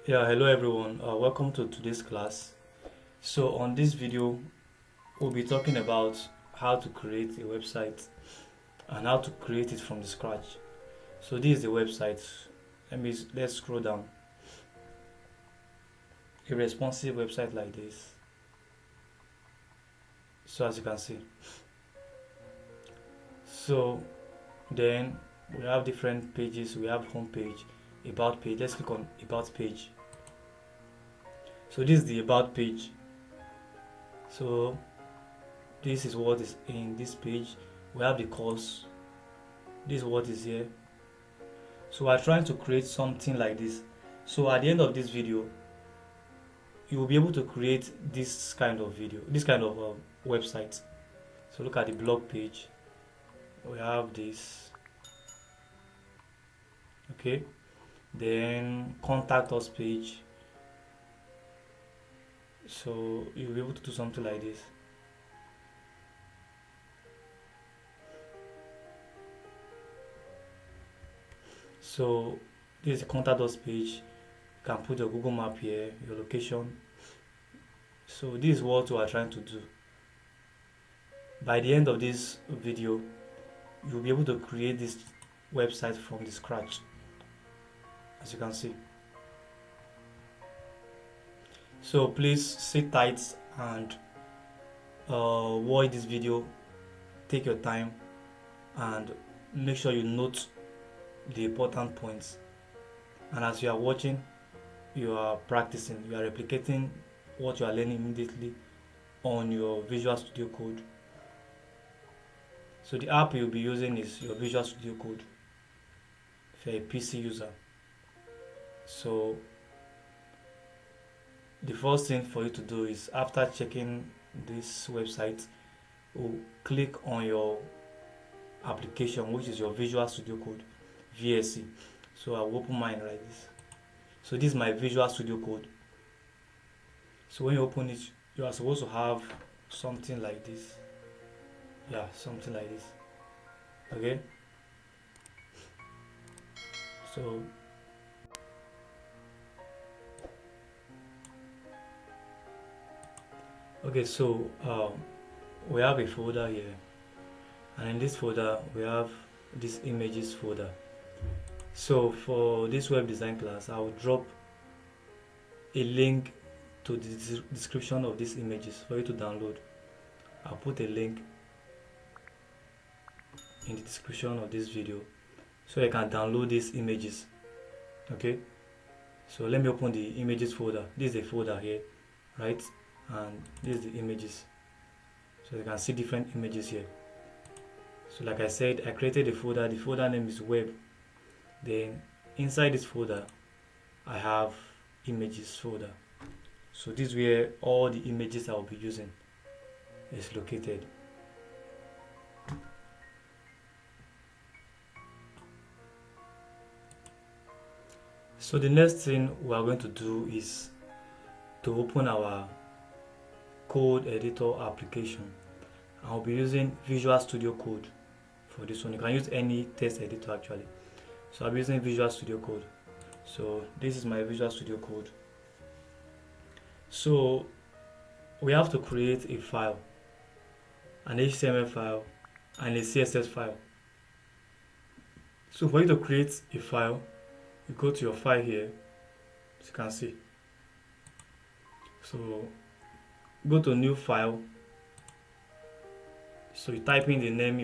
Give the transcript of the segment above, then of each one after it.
Yeah, hello everyone. Welcome to today's class. So on this video, we'll be talking about how to create a website and how to create it from the scratch. So this is the website. Let's scroll down. A responsive website like this. So as you can see. So then we have different pages. We have home page, about page. Let's click on about page. So this is the about page. So this is what is in this page. We have the course. This is what is here. So we're trying to create something like this. So at the end of this video, you will be able to create this kind of video, this kind of website. So look at the blog page. We have this. Okay. Then contact us page. So you'll be able to do something like this. So this is the contact us page. You can put your Google map here, your location. So this is what we are trying to do. By the end of this video, you'll be able to create this website from the scratch, as you can see. So please sit tight and watch this video. Take your time and make sure you note the important points. And as you are watching, you are practicing, you are replicating what you are learning immediately on your Visual Studio Code. So the app you'll be using is your Visual Studio Code if you're a PC user. So the first thing for you to do is, after checking this website, you click on your application, which is your Visual Studio Code, VSC. So I'll open mine like this. So this is my Visual Studio Code. So when you open it, you are supposed to have something like this. Yeah, something like this. Okay. So we have a folder here, and in this folder we have this images folder. So for this web design class, I will drop a link to the description of these images for you to download. I'll put a link in the description of this video so you can download these images. Okay, so let me open the images folder. This is the folder here, right? And this is the images. So you can see different images here. So like I said, I created a folder. The folder name is web. Then inside this folder I have images folder. So this is where all the images I will be using is located. So the next thing we are going to do is to open our code editor application. I'll be using Visual Studio Code for this one. You can use any text editor actually. So I'll be using Visual Studio Code. So this is my Visual Studio Code. So we have to create a file, an HTML file and a CSS file. So for you to create a file, you go to your file here, as you can see. So go to new file. So you type in the name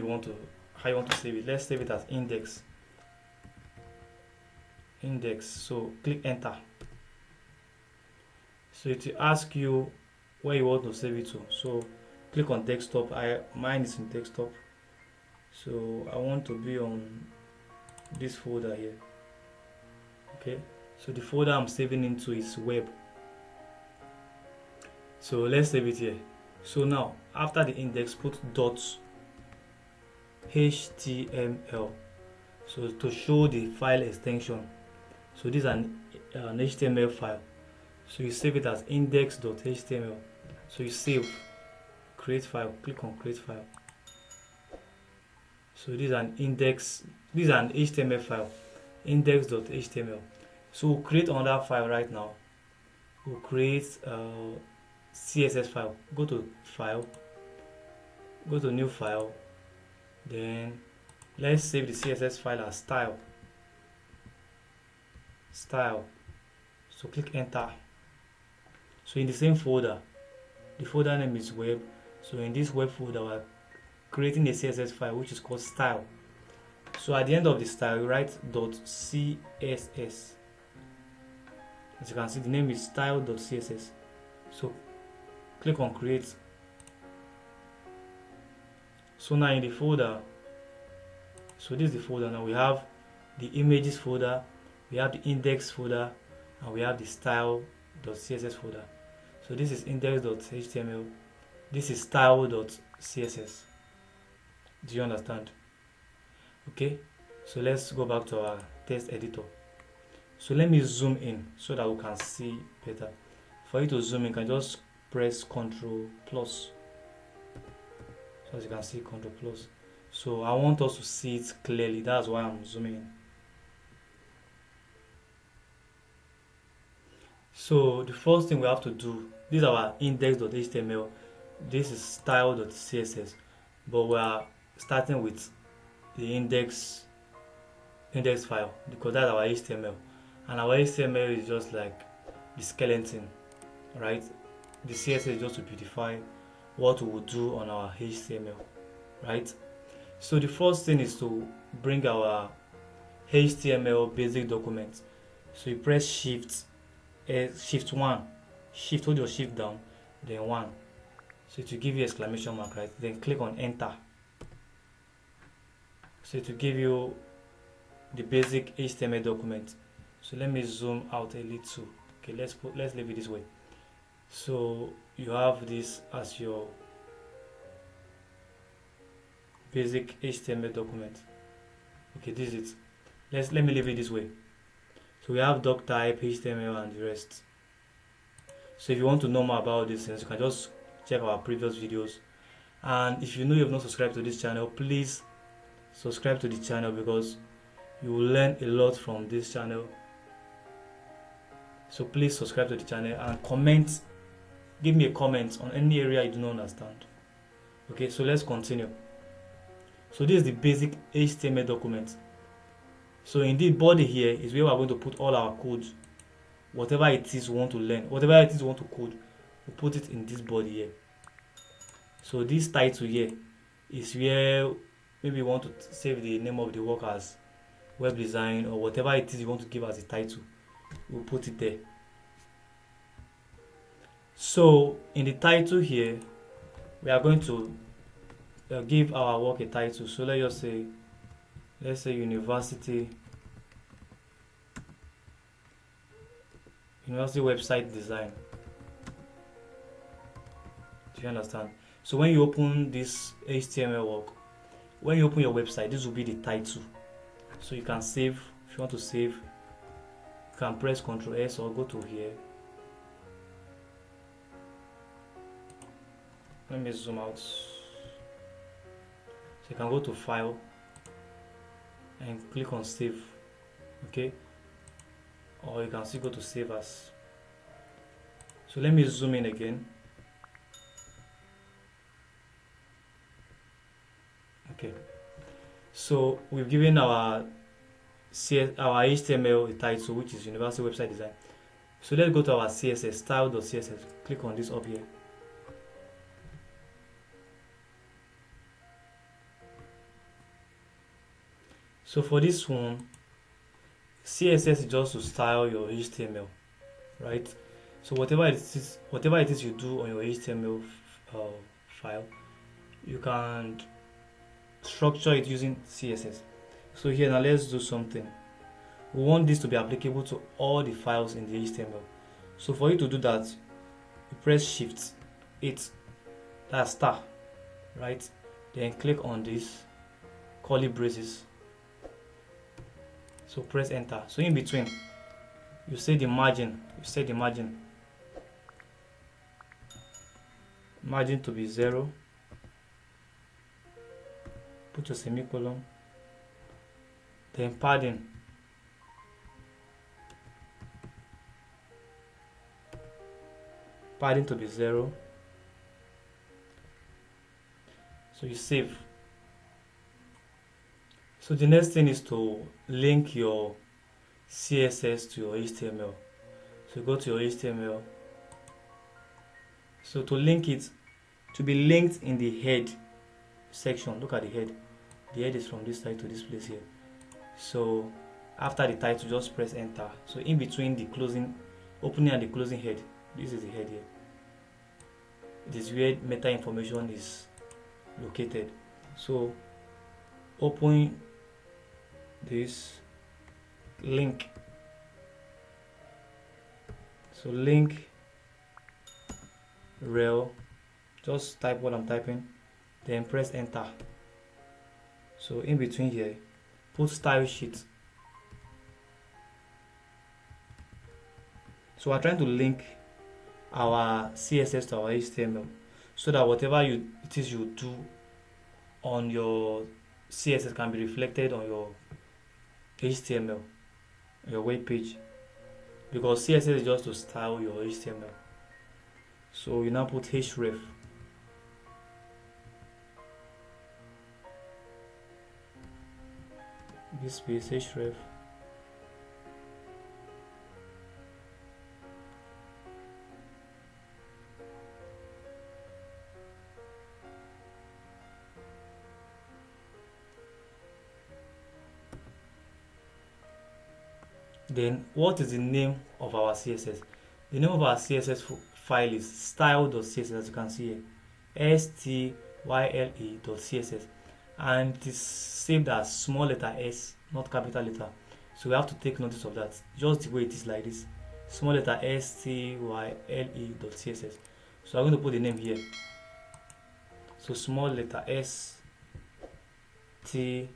how you want to save it. Let's save it as index. So click enter. So it will ask you where you want to save it to. So click on desktop. Mine is in desktop. So I want to be on this folder here. Okay, so the folder I'm saving into is web. So let's save it here. So now after the index, put .html. So to show the file extension. So this is an HTML file. So you save it as index.html. So you save, create file, click on create file. So this is an HTML file, index.html. So we'll create another file right now. We'll create a CSS file. Go to file, go to new file, then let's save the CSS file as style. So click enter. So in the same folder, the folder name is web. So in this web folder, we're creating a CSS file which is called style. So at the end of the style, you write .css. As you can see, the name is style.css. So click on create. So now in the folder, so this is the folder. Now we have the images folder, we have the index folder, and we have the style.css folder. So this is index.html, this is style.css. Do you understand? Okay, so let's go back to our text editor. So let me zoom in so that we can see better. For you to zoom in, you can just press Ctrl plus. So as you can see, Ctrl plus. So I want us to see it clearly. That's why I'm zooming in. So the first thing we have to do, this is our index.html, this is style.css, but we are starting with the index file because that's our HTML, and our HTML is just like the skeleton, right? The CSS is just to beautify what we will do on our HTML, right? So the first thing is to bring our HTML basic document. So you press shift 1, hold your shift down, then 1. So it will give you exclamation mark, right? Then click on enter. So it will give you the basic HTML document. So let me zoom out a little. Okay, let's leave it this way. So you have this as your basic HTML document. Okay, this is it. Let me leave it this way. So we have doc type, HTML, and the rest. So if you want to know more about these things, you can just check our previous videos. And if you know you have not subscribed to this channel, please subscribe to the channel because you will learn a lot from this channel. So please subscribe to the channel and comment. Give me a comment on any area you do not understand. Okay, so let's continue. So this is the basic HTML document. So in the body here is where we are going to put all our code. Whatever it is we want to learn, whatever it is we want to code, we put it in this body here. So this title here is where maybe you want to save the name of the work as web design or whatever it is you want to give as a title. We'll put it there. So in the title here, we are going to give our work a title. So let's say university website design. Do you understand? So when you open this HTML work, when you open your website, this will be the title. So you can save. If you want to save, you can press Ctrl S or go to here. Let me zoom out. So you can go to file and click on save. Okay, or you can still go to save as. So let me zoom in again. Okay, so we've given our HTML a title, which is University Website Design. So let's go to our CSS, style.css. Click on this up here. So for this one, CSS is just to style your HTML, right? So whatever it is you do on your HTML file, you can structure it using CSS. So here now let's do something. We want this to be applicable to all the files in the HTML. So for you to do that, you press Shift 8, that's star, right? Then click on this curly braces. So press enter. So in between, you set the margin. Margin to be 0. Put your semicolon. Then padding. padding to be 0. So you save. So the next thing is to link your CSS to your HTML. So go to your HTML. So to link it, to be linked in the head section, look at the head. The head is from this side to this place here. So after the title, just press enter. So in between the closing, opening and the closing head, this is the head here. It is where meta information is located. So open this link. So link rel, just type what I'm typing, then press enter. So in between here, put style sheet. So we're trying to link our CSS to our HTML so that whatever it is you do on your CSS can be reflected on your HTML, your web page, because CSS is just to style your HTML. So you now put href. This space href. Then what is the name of our CSS? The name of our CSS file is style.css, as you can see here, style.css, and it is saved as small letter s, not capital letter. So we have to take notice of that, just the way it is like this, small letter style.css. So I'm going to put the name here. So small letter style.css.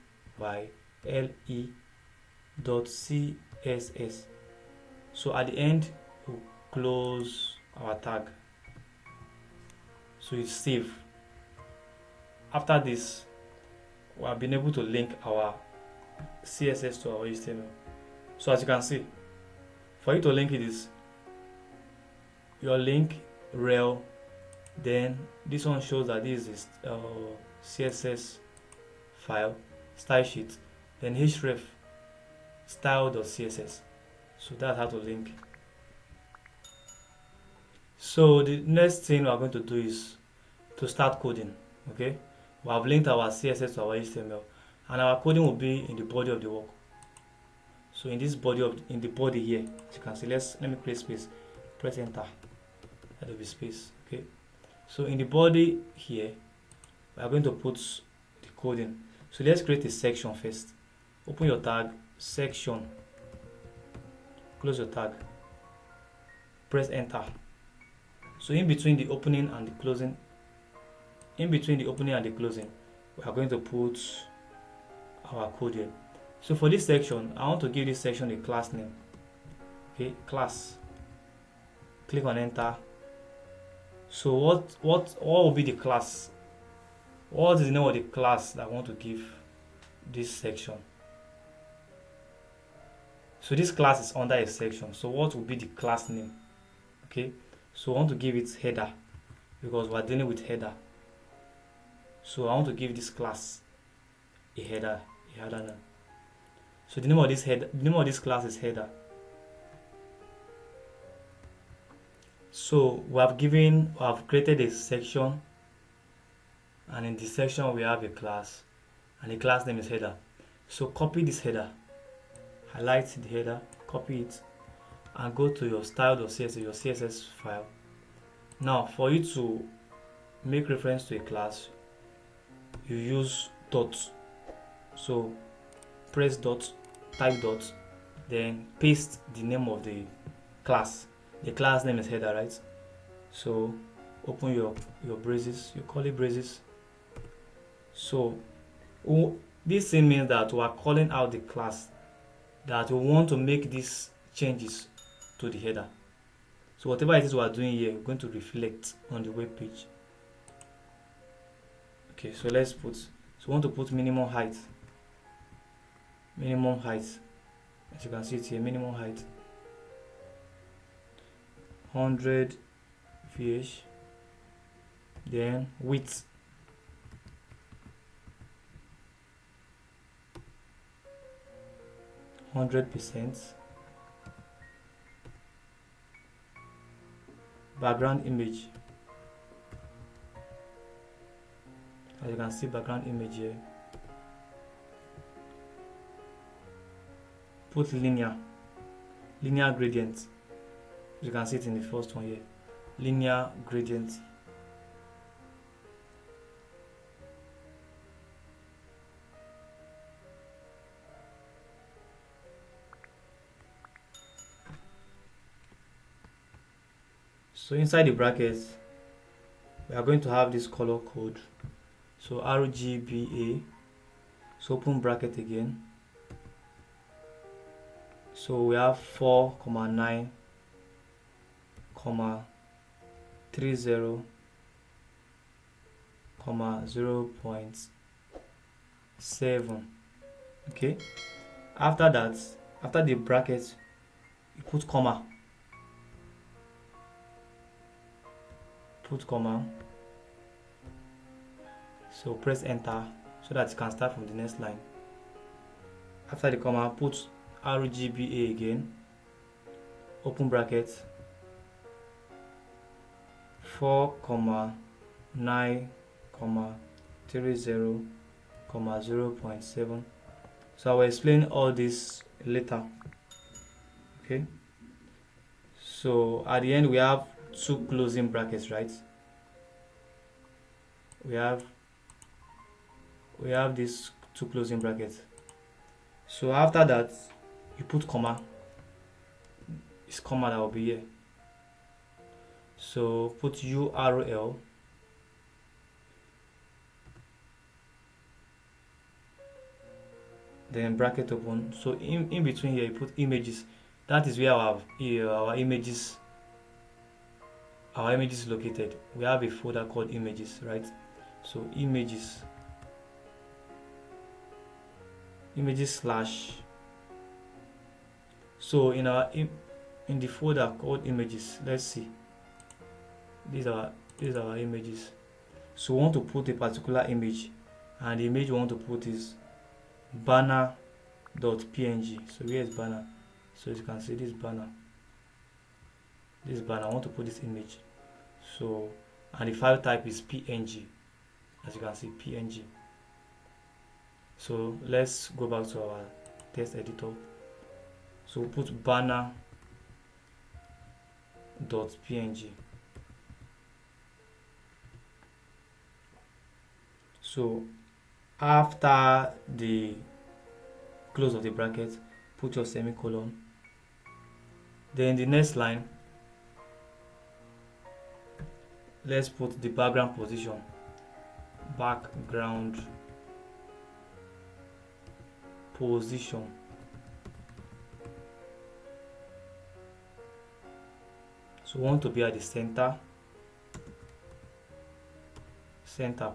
So at the end, we'll close our tag. So it's save. After this, we have been able to link our CSS to our HTML. So as you can see, for you to link it is your link rel, then this one shows that this is CSS file, style sheet, then href style.css. So that's how to link. So the next thing we are going to do is to start coding. Okay, we have linked our CSS to our HTML, and our coding will be in the body of the work. So in this body in the body here, as you can see, let me create space, press enter, that will be space. Okay, so in the body here, we are going to put the coding. So let's create a section first. Open your tag, section, close your tag, press enter. So in between the opening and the closing, we are going to put our code here. So for this section, I want to give this section a class name. Okay, class. Click on enter. So what will be the class? What is the name of the class that I want to give this section? So this class is under a section. So what will be the class name? Okay, so I want to give it header because we are dealing with header. So I want to give this class a header name. So the name of this class is header. So we have created a section, and in this section we have a class, and the class name is header. So copy this header, highlight the header, copy it, and go to your style.css, your CSS file. Now for you to make reference to a class, you use dot. So press dot, type dot, then paste the name of the class. The class name is header, right? So open your braces, your curly braces. So this thing means that we are calling out the class that we want to make these changes to the header. So whatever it is we are doing here, we're going to reflect on the web page. Okay, so let's put, so we want to put minimum height. As you can see it here, minimum height 100 VH, then width 100%, background image, as you can see, background image here, put linear gradient, you can see it in the first one here, linear gradient. So inside the brackets, we are going to have this color code. So RGBA, so open bracket again. So we have 4,9, 30, 0.7. Okay. After that, after the bracket, you put comma. So press enter so that you can start from the next line. After the comma, put RGBA again, open bracket, 4,9, 30, 0.7. So I will explain all this later. Okay. So at the end we have two closing brackets, right? We have these two closing brackets. So after that, you put comma. It's comma that will be here. So put URL, then bracket open. So in between here, you put images. That is where our images located. We have a folder called images, right? So images slash. So in the folder called images, let's see, these are our images. So we want to put a particular image, and the image we want to put is banner.png. So where is banner? So as you can see, this banner, I want to put this image. So, and the file type is png, as you can see, png. So let's go back to our text editor. So we'll put banner.png. So after the close of the bracket, put your semicolon. Then the next line, let's put the background position, so we want to be at the center,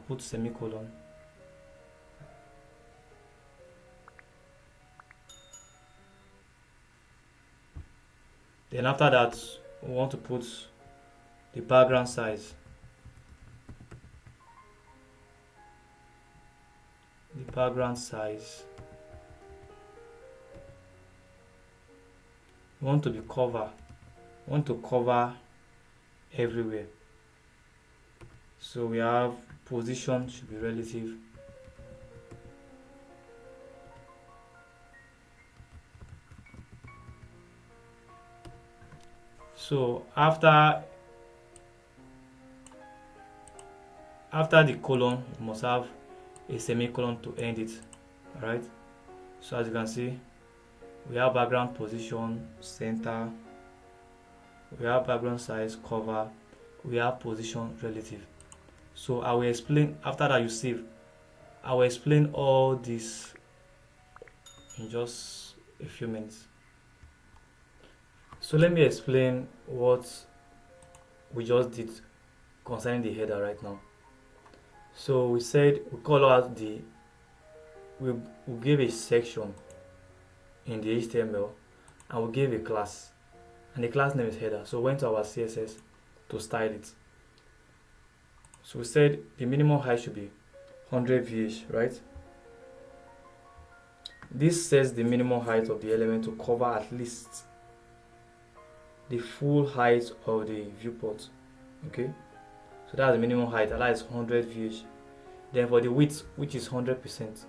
put semicolon. Then after that, we want to put the background size, we want to cover everywhere. So we have position should be relative. So after the colon, you must have a semicolon to end it. Alright. So as you can see, we have background position, center, we have background size, cover, we have position relative. So I will explain, after that you save, I will explain all this in just a few minutes. So let me explain what we just did concerning the header right now. So we said we call out we gave a section in the HTML and we gave a class, and the class name is header. So we went to our CSS to style it. So we said the minimum height should be 100 VH, right? This sets the minimum height of the element to cover at least the full height of the viewport. Okay, so that's the minimum height, and that is 100 VH. Then for the width, which is 100%,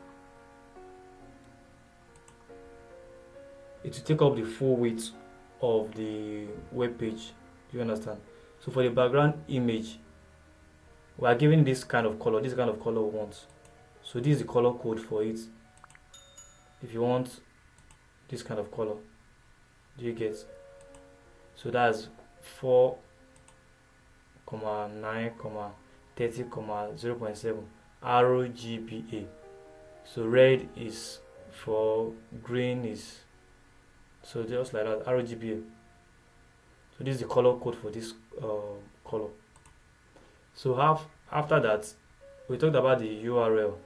it will take up the full width of the web page. Do you understand? So for the background image, we are given this kind of color. This kind of color we want. So this is the color code for it. If you want this kind of color, do you get? So that's 4, 9, 30, 0.7 RGBA. So red is for, green is, so just like that, RGBA. So this is the color code for this color. So after that, we talked about the URL,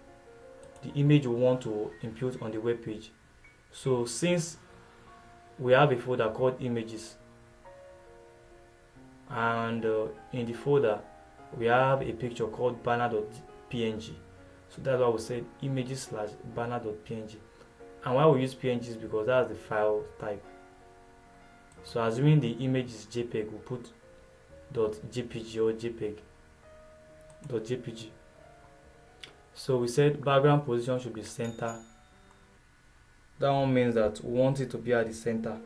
the image we want to input on the web page. So since we have a folder called images, and in the folder we have a picture called banner.png, so that's why we said images/banner.png. And why we use png is because that's the file type. So assuming the image is JPEG, we put .jpg or JPEG.jpg. So we said background position should be center. That one means that we want it to be at the center.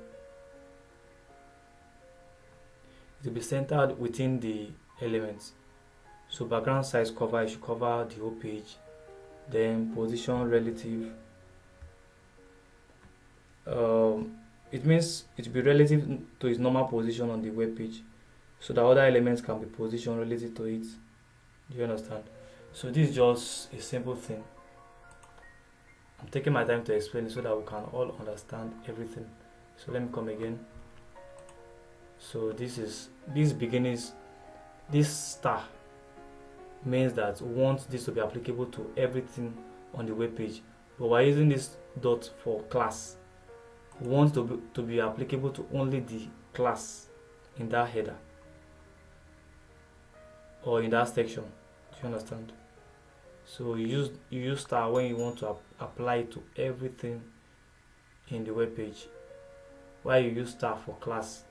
It will be centered within the elements. So background size cover, it should cover the whole page. Then position relative, it means it will be relative to its normal position on the web page, so that other elements can be positioned relative to it. Do you understand? So this is just a simple thing. I'm taking my time to explain it so that we can all understand everything. So let me come again. So this beginnings, this star means that we want this to be applicable to everything on the web page, but we're using this dot for class. We want to be applicable to only the class in that header or in that section. Do you understand? So you use star when you want to apply it to everything in the web page, while you use star for class,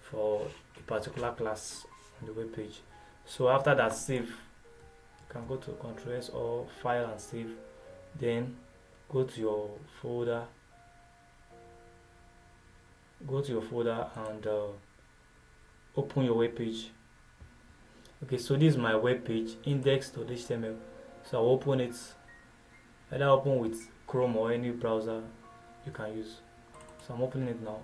for a particular class on the web page. So after that, save. You can go to Ctrl S or file and save. Then go to your folder. And open your web page. Okay, so this is my web page, index.html. So I'll open it. Either open with Chrome or any browser you can use. So I'm opening it now.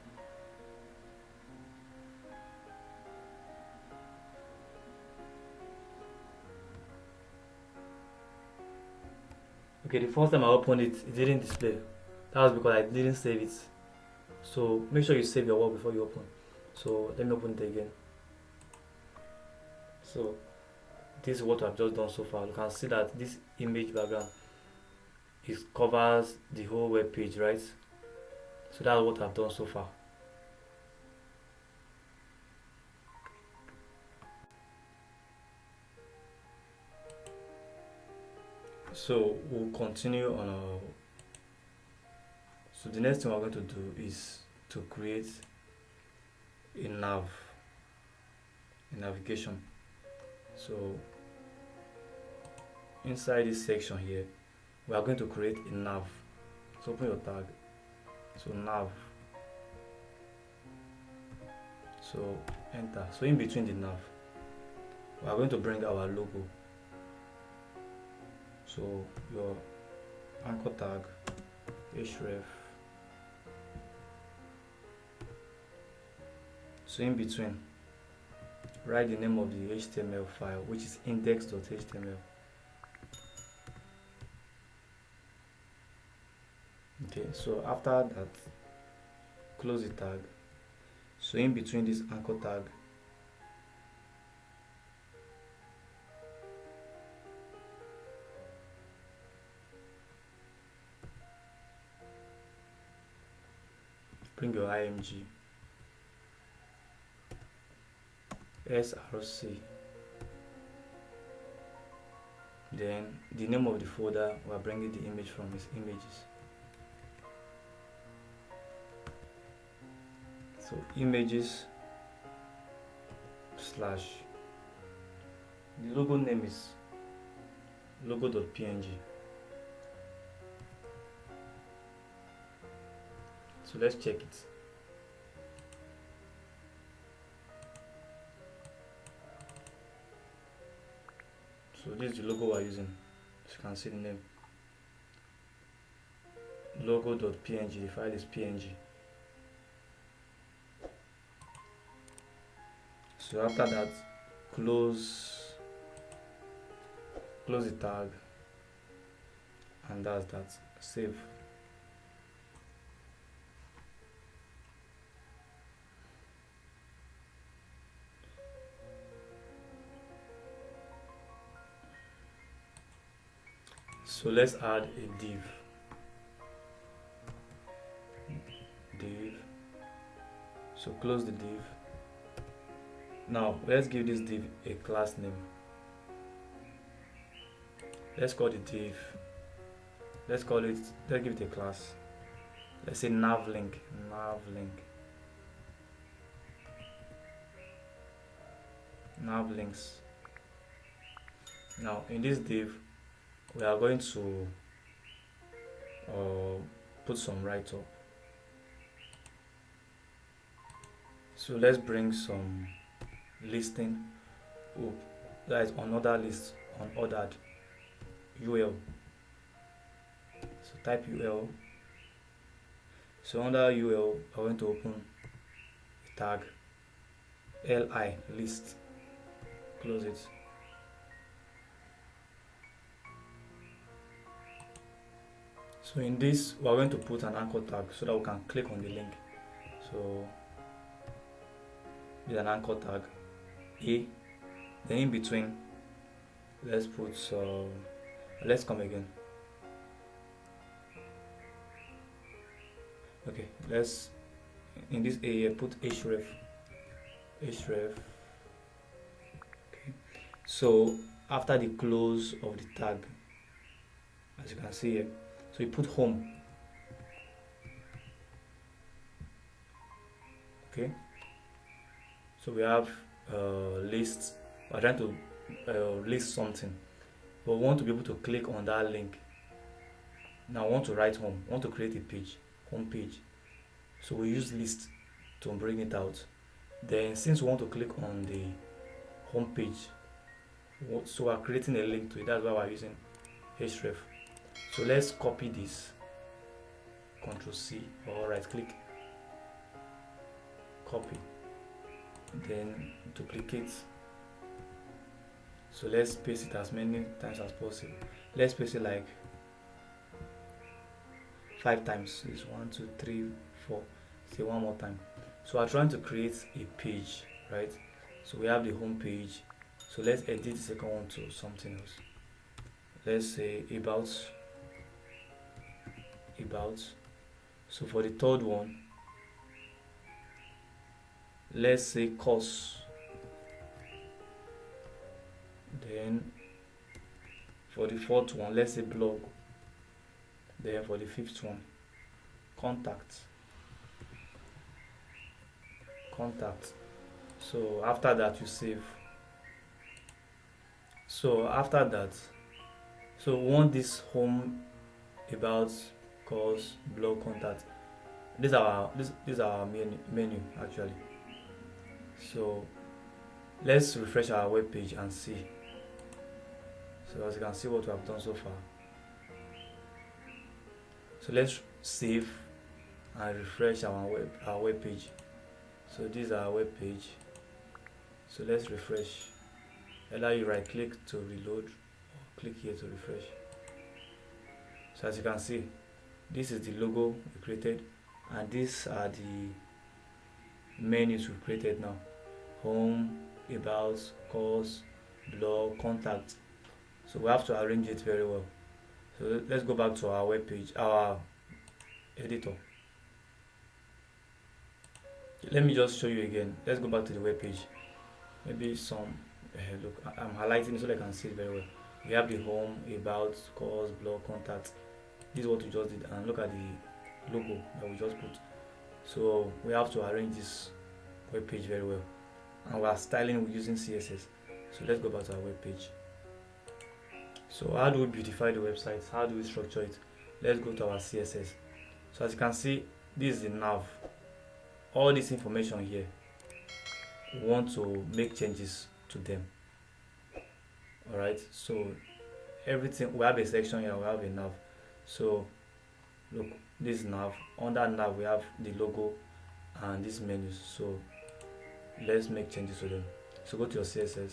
Okay, the first time I opened it, it didn't display. That was because I didn't save it. So make sure you save your work before you open. So let me open it again. So this is what I've just done so far. You can see that this image background, it covers the whole web page, right? So that's what I've done so far. So we'll continue on our. So the next thing we're going to do is to create a navigation. So inside this section here, we are going to create a nav. So open your tag. So nav. So enter. So in between the nav, we are going to bring our logo. So your anchor tag, href. So in between, write the name of the HTML file, which is index.html. Okay, so after that, close the tag. So in between this anchor tag, bring your img. src. Then the name of the folder we are bringing the image from is images. So images slash, the logo name is logo.png. So let's check it. So this is the logo we're using. As you can see the name, logo.png. The file is png. So after that, close the tag, and that's that. Save. So let's add a div. So close the div. Now let's give this div a class name. Let's call the div, let's give it a class. Let's say navlink. Navlinks. Now in this div we are going to put some write-up. So let's bring some listing up, that is another list, unordered UL. So type UL. So under UL I'm going to open a tag li list, close it. So in this we are going to put an anchor tag so that we can click on the link. So with an anchor tag A, then in between let's put let's come again. Okay, let's in this area put href. Okay, so after the close of the tag, as you can see here, so we put home. Okay, so we have lists. We're trying to list something, but we want to be able to click on that link. Now I want to write home. I want to create a page, home page. So we use list to bring it out. Then since we want to click on the home page, so we're creating a link to it. That's why we're using href. So let's copy this, Ctrl C or right click, copy, then duplicate. So let's paste it as many times as possible. Let's paste it like 5 times. It's 1, 2, 3, 4. Say one more time. So I'm trying to create a page, right? So we have the home page. So let's edit the second one to something else. Let's say about. So for the third one, let's say course. Then for the fourth one, let's say blog. Then for the fifth one, contact. So after that you save. So after that, so we want this home, about, course, blog, contact. These are our menu actually. So let's refresh our web page and see. So as you can see what we have done so far. So let's save and refresh our web page. So this is our web page. So let's refresh. Either you right click to reload or click here to refresh. So as you can see, this is the logo we created, and these are the menus we created now: home, about, course, blog, contact. So we have to arrange it very well. So let's go back to our web page, our editor. Let me just show you again. Let's go back to the web page. maybe some look, I'm highlighting so they can see it very well. We have the home, about, course, blog, contact. This is what we just did, and look at the logo that we just put. So we have to arrange this web page very well, and we are styling using CSS. So let's go back to our web page. So how do we beautify the website? How do we structure it? Let's go to our CSS. So as you can see, this is the nav. All this information here, we want to make changes to them. Alright, so everything, we have a section here, we have a nav. So look, this nav, under nav we have the logo and these menus. So let's make changes to them. So go to your CSS.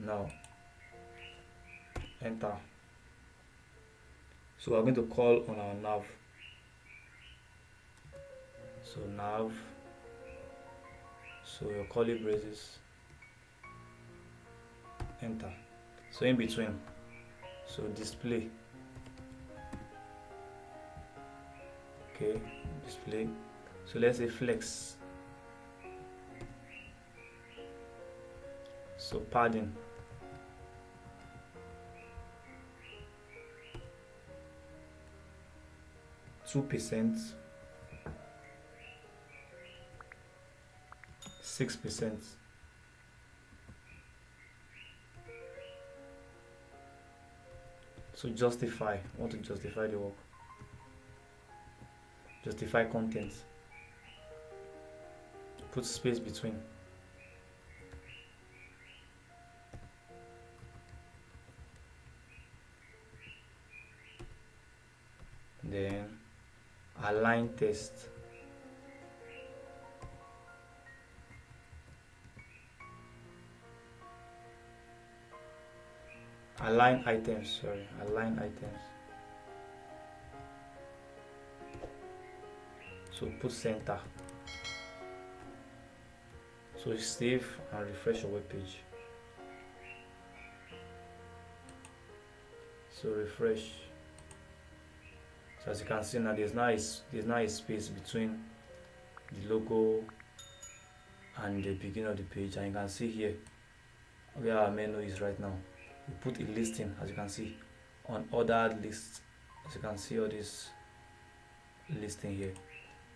Now enter. So we're going to call on our nav. So nav, so your curly braces, enter. So in between, so display, okay, display. So let's say flex. So padding, %, 6%. So justify, I want to justify the work. Justify content. Put space between. Then align text. Align items, align items. So put center. So save and refresh your web page. So refresh. So as you can see now, there's now a space between the logo and the beginning of the page, and you can see here where our menu is right now. We put a listing, as you can see, on ordered lists. As you can see all this listing here.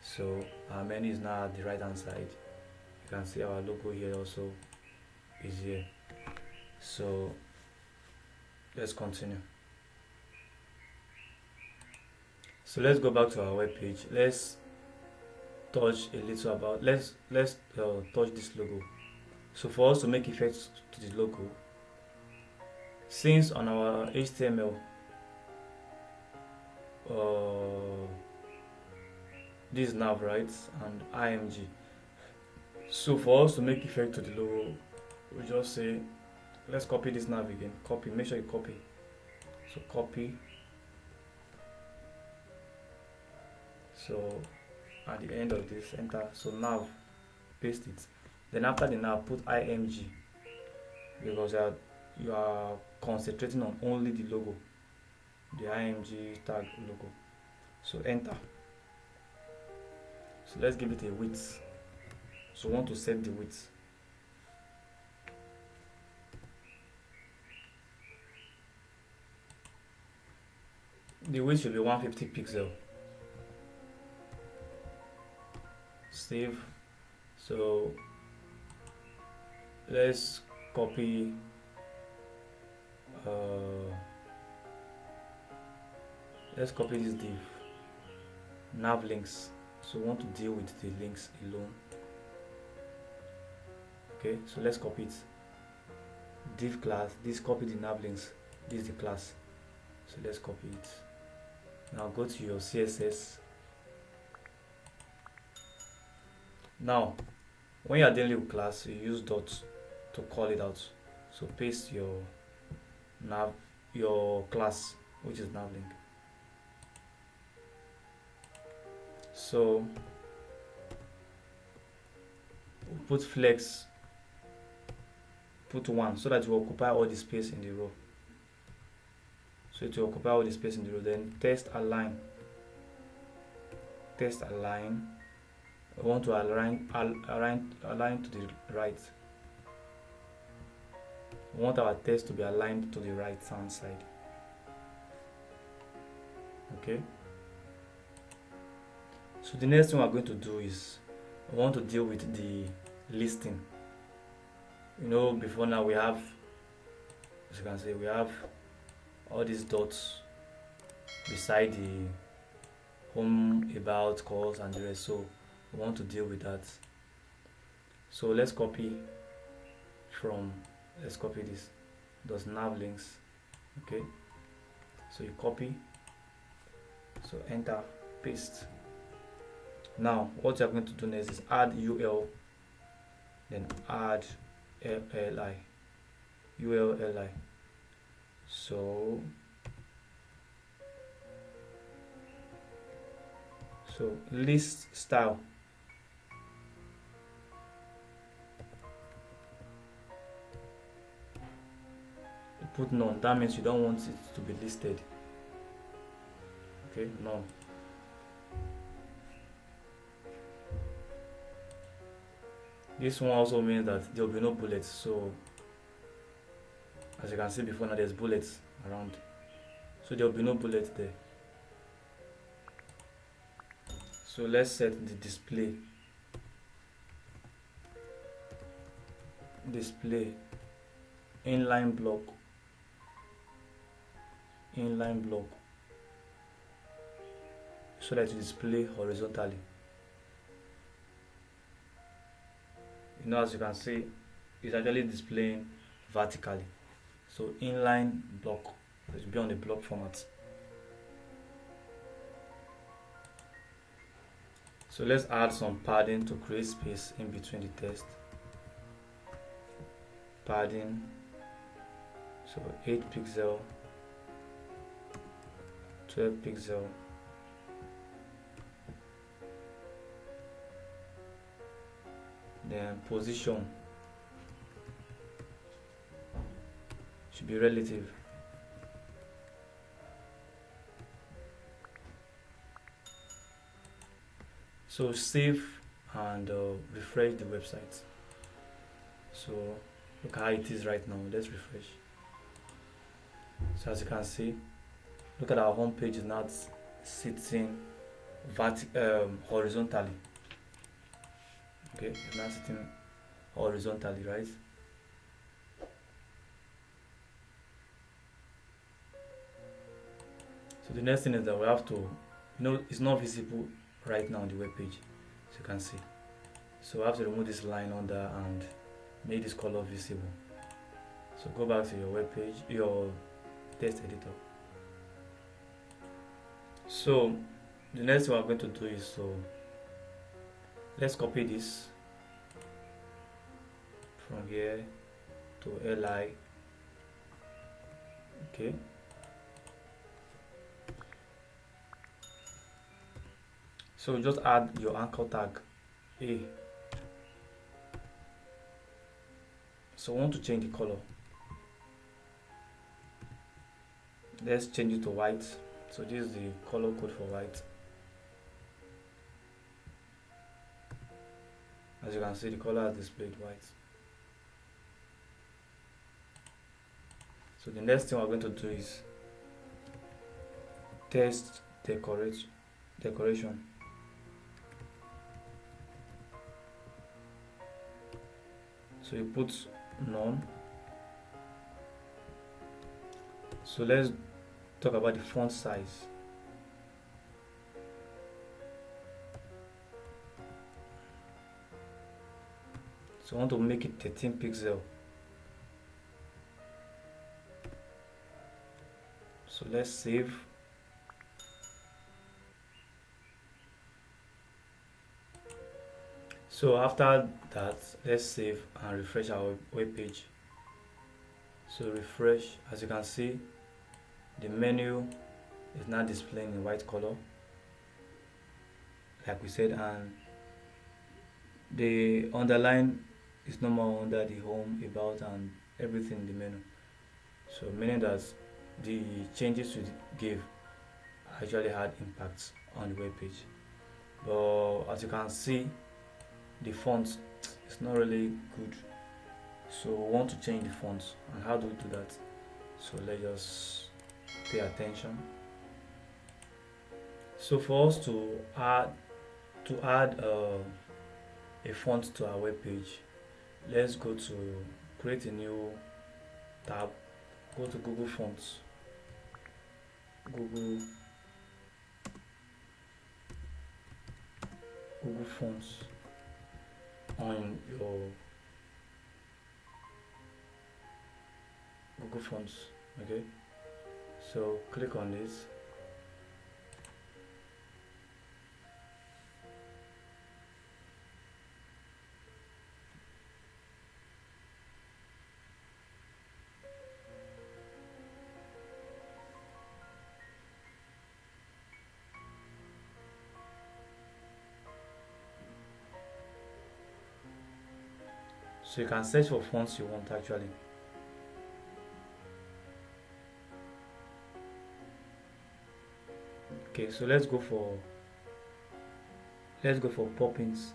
So our menu is now at the right hand side. You can see our logo here also is here. So let's continue. So let's go back to our web page. Let's touch a little about, let's touch this logo. So for us to make effects to the logo, since on our HTML this is nav, right, and img. So for us to make effect to the logo, we just say, let's copy this nav again. Copy, make sure you copy. So copy. So at the end of this, enter. So nav, paste it. Then after the nav, put img, because you are concentrating on only the logo, the img tag logo. So enter. So let's give it a width. So we want to set the width. The width should be 150 pixel. Save. So let's copy this div, nav links. So we want to deal with the links alone. Okay, so let's copy it. Div class, this copy the nav links, this is the class. So let's copy it. Now go to your CSS. Now when you are dealing with class, you use dots to call it out. So paste your class, which is nav link. So put flex, put 1, so that you occupy all the space in the row. So to occupy all the space in the row, then test align, We want to align to the right. We want our text to be aligned to the right hand side. Okay. So the next thing we're going to do is we want to deal with the listing. Before now we have, as you can see, we have all these dots beside the home, about, calls, and the rest. So we want to deal with that. So let's copy this. Does nav links. Okay. So you copy. So enter, paste. Now what you're going to do next is add UL, then add LI, ULLI. So list style. You put none. That means you don't want it to be listed. Okay, none. This one also means that there will be no bullets. So as you can see before now, there's bullets around. So there will be no bullets there. So let's set the display inline block, so that it display horizontally. As you can see, it's actually displaying vertically. So inline block, it will be on the block format. So let's add some padding to create space in between the text. Padding, so 8 pixel, 12 pixel, then position should be relative. So save and refresh the website. So look how it is right now. Let's refresh. So as you can see, look at our home page is not sitting horizontally. Okay, it's not sitting horizontally, right? So the next thing is that we have to, it's not visible right now on the web page, as you can see. So I have to remove this line under and make this color visible. So go back to your web page, your text editor. So the next thing we're going to do is let's copy this from here to LI. Okay. So just add your anchor tag A. So I want to change the color. Let's change it to white. So this is the color code for white. As you can see, the color is displayed white. So the next thing we're going to do is text decoration. So you put none. So let's talk about the font size. So I want to make it 13 pixel. So let's save. So after that, let's save and refresh our web page. So refresh, as you can see, the menu is now displaying in white color, like we said, and the underline is no more under the home, about, and everything in the menu. So meaning that the changes we gave actually had impacts on the web page. but as you can see, the font is not really good. So we want to change the font. And how do we do that? So let's just pay attention. So for us to add a font to our web page, let's go to create a new tab. Go to Google Fonts. Google Fonts on your Google Fonts. Okay, so click on this. So you can search for fonts you want actually. Okay, so let's go for Poppins.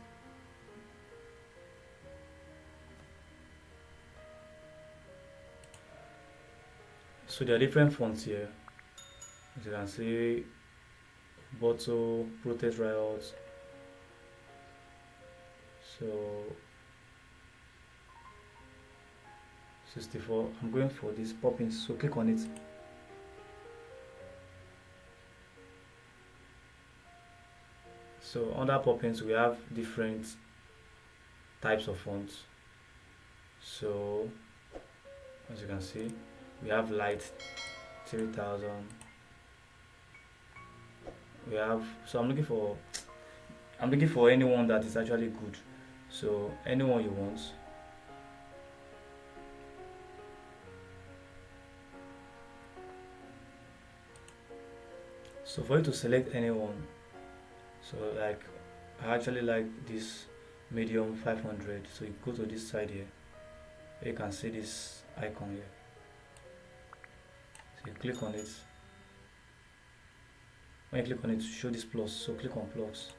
So there are different fonts here. As you can see, Bottle, Protest Riot. So 64. I'm going for this Poppins. So click on it. So under Poppins we have different types of fonts. So as you can see, we have light 3000. We have, so I'm looking for anyone that is actually good. So anyone you want. So for you to select anyone, so like I actually like this medium 500. So you go to this side here, you can see this icon here. So you click on it. When you click on it, to show this plus, so click on plus.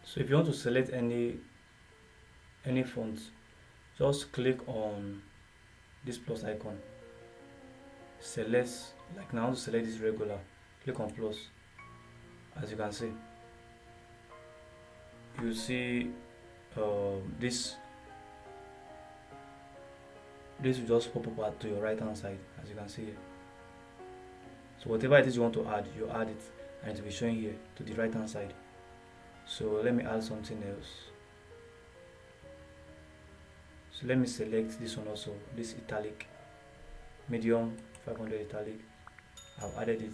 So if you want to select any font, just click on this plus icon. Select, like now I want to select this regular, click on plus. As you can see, you see this will just pop up to your right hand side, as you can see here. So whatever it is you want to add, you add it, and it will be showing here to the right hand side. So let me add something else. So let me select this one also, this italic, medium 500 italic. I've added it.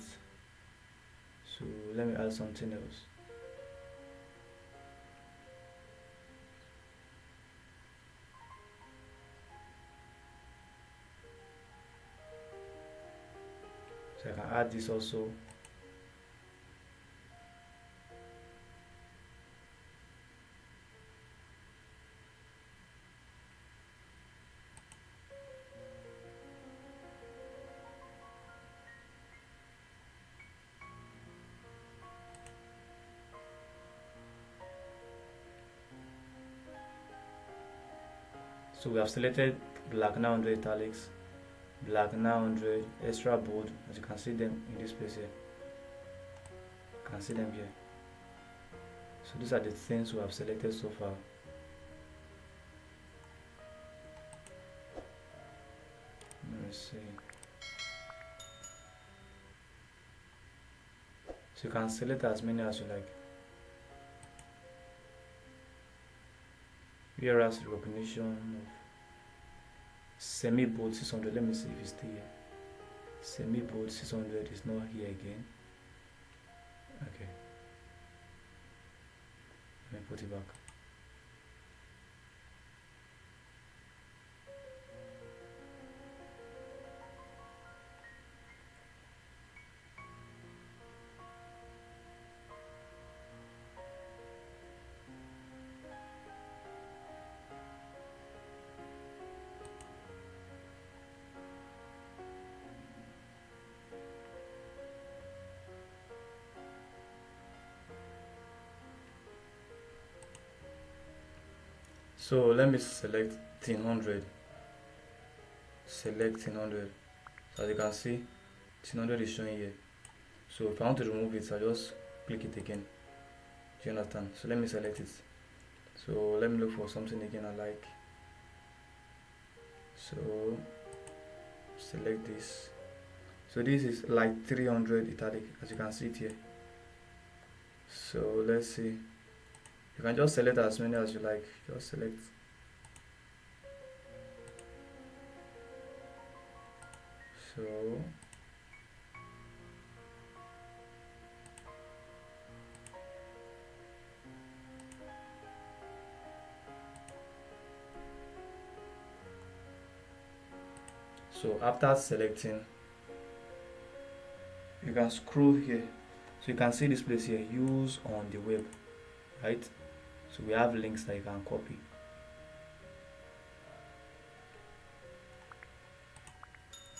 So let me add something else. So I can add this also. So we have selected black 900 italics, black 900 extra bold, as you can see them in this place here. You can see them here. So these are the things we have selected so far. Let me see. So you can select as many as you like. Whereas recognition of semi-bold 600, let me see if it's still here. Semi-bold 600 is not here again. Okay. Let me put it back. So let me select 100. Select 100. So as you can see, 100 is showing here. So if I want to remove it, I just click it again. Do you understand? So let me select it. So let me look for something again I like. So select this. So this is like 300 italic, as you can see it here. So let's see. You can just select as many as you like. Just select. So after selecting, you can scroll here. So you can see this place here, use on the web, right? So we have links that you can copy.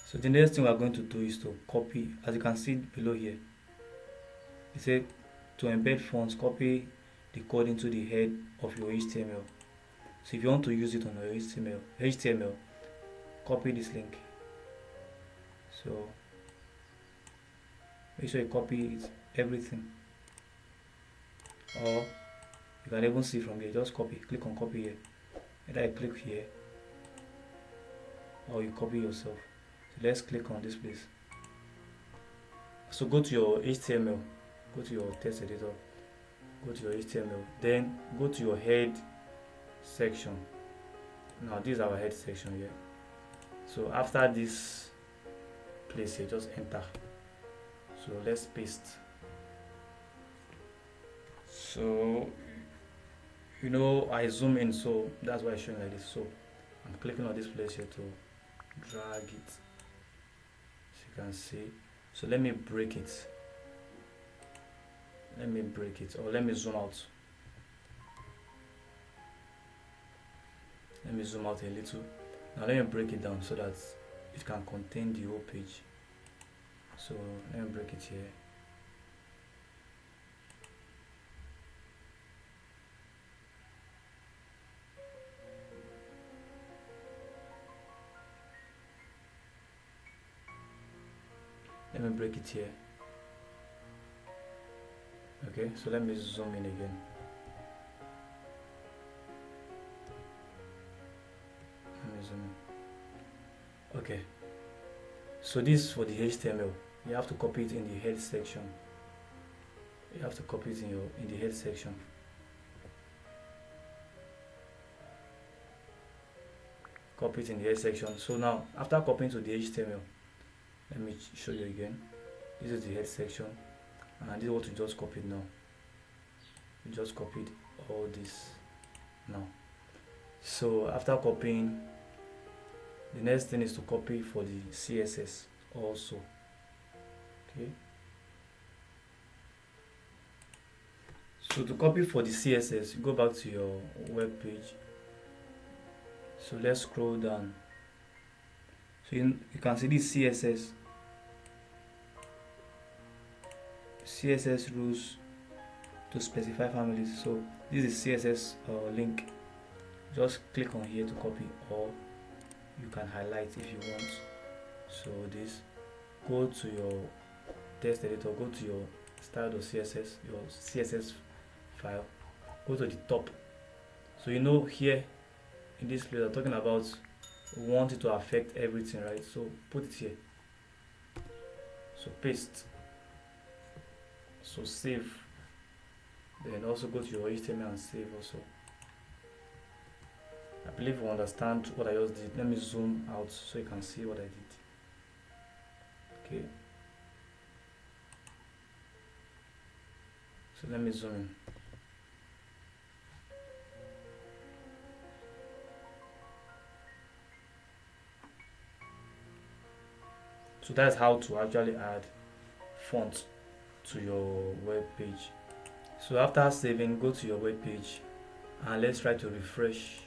So the next thing we are going to do is to copy. As you can see below here, it says to embed fonts, copy the code into the head of your HTML. So if you want to use it on your HTML, copy this link. So make sure you copy it, everything. Or you can even see from here, just copy, click on copy here. Either I click here or you copy yourself. So let's click on this place. So go to your HTML, go to your text editor, go to your HTML, then go to your head section. Now this is our head section here. So after this place here, just enter. So let's paste. So I zoom in, so that's why it's showing like this. So I'm clicking on this place here to drag it, as you can see. So let me break it, or let me zoom out. Let me zoom out a little. Now let me break it down so that it can contain the whole page. So let me break it here. Let me break it here. Okay, so let me zoom in again. Okay, so this for the HTML. You have to copy it in the head section. You have to copy it in the head section. Copy it in the head section. So now after copying to the HTML, let me show you again. This is the head section, and this is what we just copied now. We just copied all this now. So after copying, the next thing is to copy for the CSS also. Okay. So to copy for the CSS, you go back to your web page. So let's scroll down. So you can see this CSS rules to specify families. So this is CSS link. Just click on here to copy, or you can highlight if you want. So this, go to your text editor, go to your style.css, your CSS file, go to the top. So here in this place I'm talking about we want it to affect everything, right? So put it here. So paste. So save. Then also go to your HTML and save also. I believe you understand what I just did. Let me zoom out so you can see what I did. Okay. So let me zoom in. So that's how to actually add fonts to your web page. So after saving, go to your web page and let's try to refresh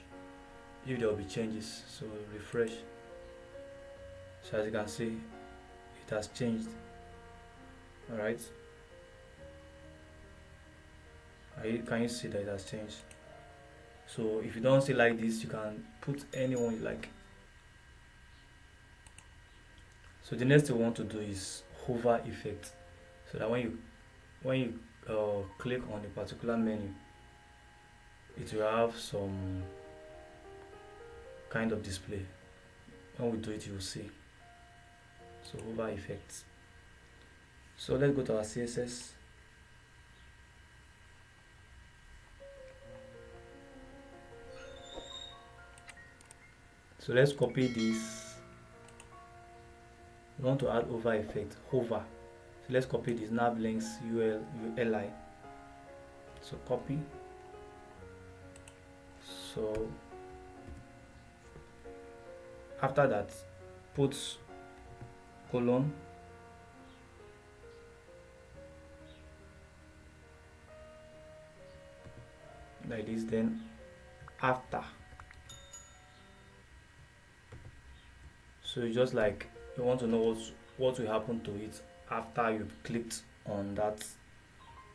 if there will be changes. So refresh. So as you can see, it has changed. Alright. Can you see that it has changed? So if you don't see like this, you can put anyone you like. So the next thing we want to do is hover effect, so that when you click on a particular menu, it will have some kind of display. When we do it, you will see. So hover effects. So let's go to our CSS. So let's copy this. We want to add hover effect, hover. So let's copy this nav links ULI. So copy. So after that, put colon, like this, then after. So you just like, you want to know what will happen to it after you've clicked on that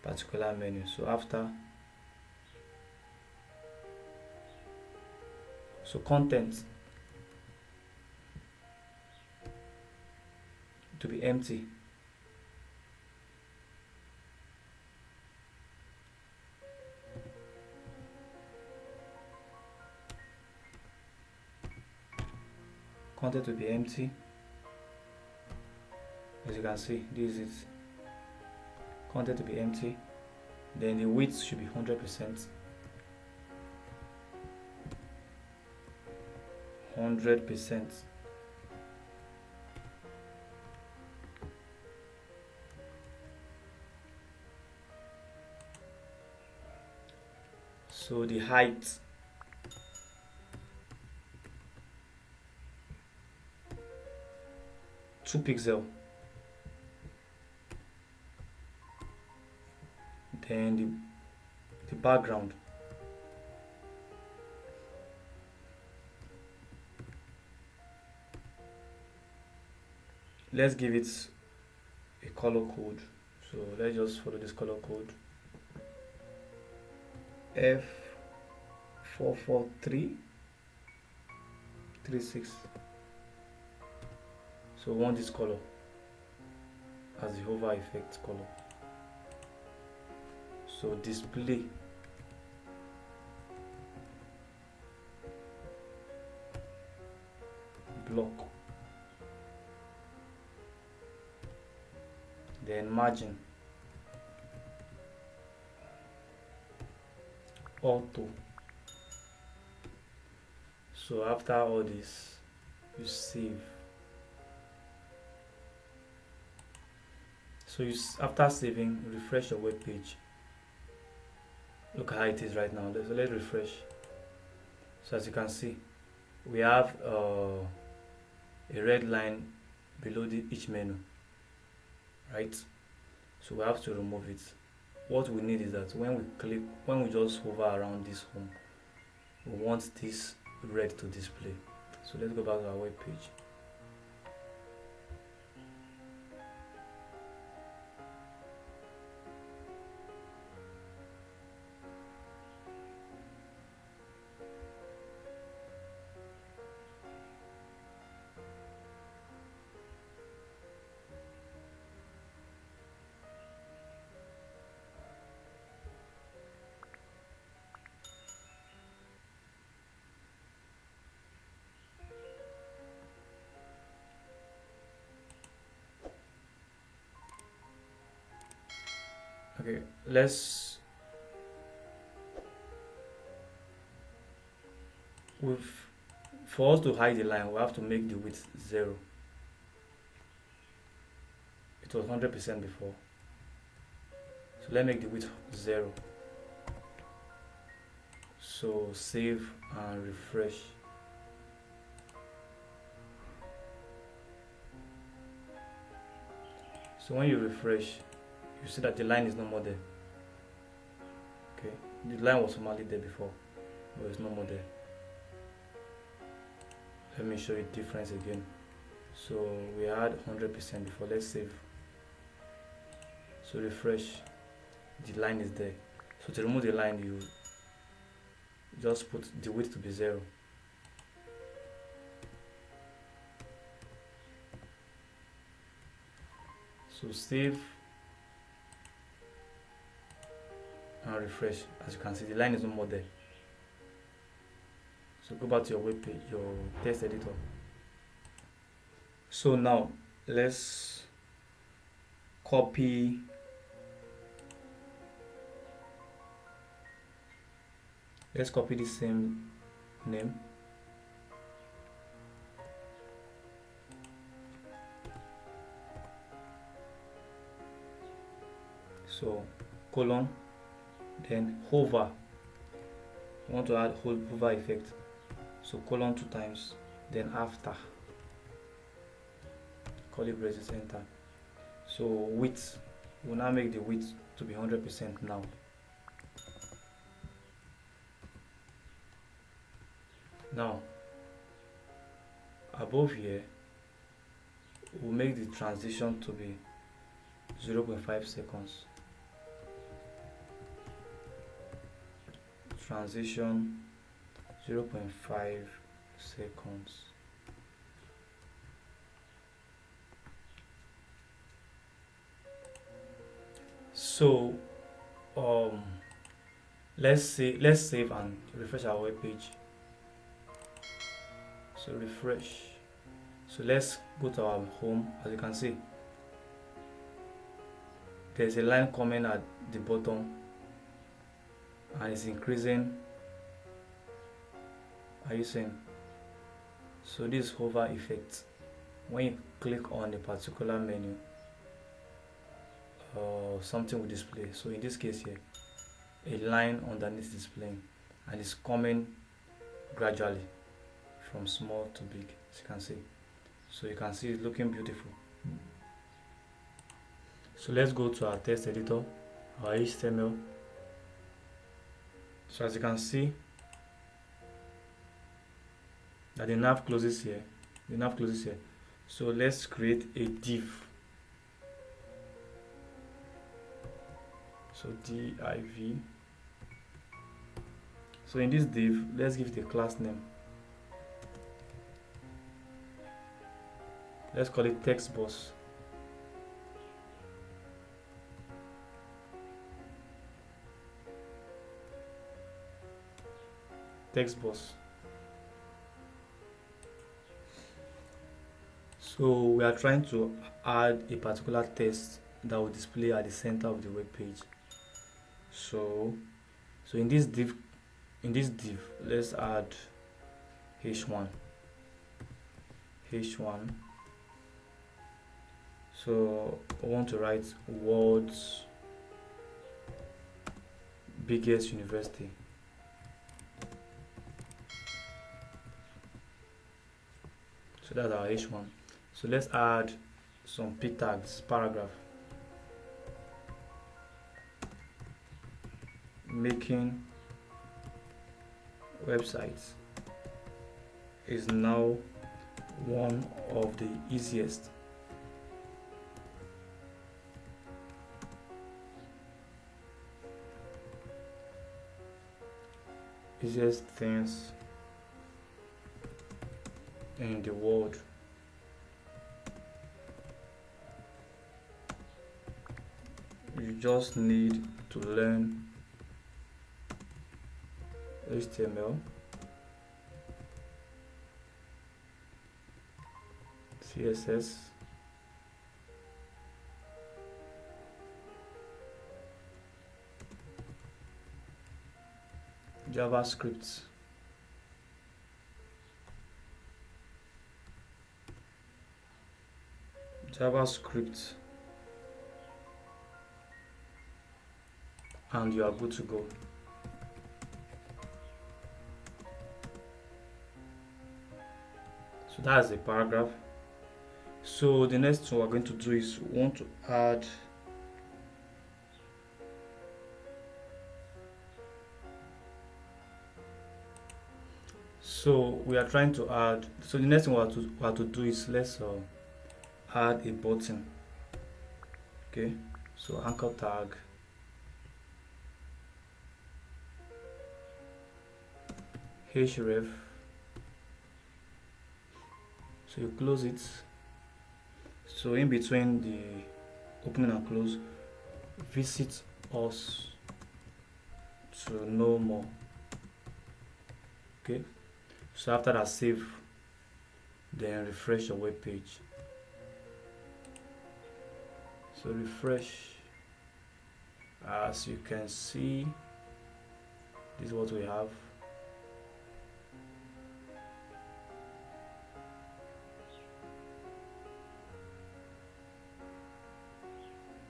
particular menu. So after, so content to be empty. Content to be empty. As you can see, this is it. Content to be empty. Then the width should be 100%. 100%. So the height, two pixel. Then the background, let's give it a color code. So let's just follow this color code, F44336. So we want this color as the hover effect color. So display, block, then margin, auto. So after all this, you save. So after saving, refresh your web page. Look how it is right now. Let's refresh. So as you can see, we have a red line below each menu, right? So we have to remove it. What we need is that when we just hover around this home, we want this red to display. So let's go back to our web page. Okay, for us to hide the line, we have to make the width 0. It was 100% before. So let's make the width 0. So save and refresh. So when you refresh, you see that the line is no more there. Okay, the line was normally there before, but it's no more there. Let me show you the difference again. So we had 100% before. Let's save. So refresh. The line is there. So to remove the line, just put the width to be 0. So save and refresh. As you can see, the line is no more there. So go back to your web page, your text editor. So now let's copy the same name. So colon, then hover. I want to add hover effect. So colon 2 times, then after. Curly braces, enter. So width, we'll now make the width to be 100% now. Now, above here, we'll make the transition to be 0.5 seconds. Transition 0.5 seconds. So let's save and refresh our web page. So refresh. So let's go to our home. As you can see, there's a line coming at the bottom and it's increasing. Are you seeing? So this hover effect, when you click on a particular menu, something will display. So in this case here, a line underneath displaying, and it's coming gradually from small to big, as you can see. So you can see it's looking beautiful. So let's go to our text editor, our HTML. So as you can see, that the nav closes here. So let's create a div. So div. So in this div, let's give it a class name. Let's call it text box. Text box. So we are trying to add a particular text that will display at the center of the web page. So in this div, let's add h1. So I want to write world's biggest university. So that's our h1. So let's add some p tags, paragraph. Making websites is now one of the easiest things in the world. You just need to learn HTML, CSS, JavaScript, and you are good to go. So that's the paragraph. So the next thing we're going to do is we want to add so we are trying to add, so the next thing we have to do is let's add a button. Okay, so anchor tag, href. So you close it. So in between the opening and close, visit us to know more. Okay, so after that, save, then refresh your web page. So refresh. As you can see, this is what we have.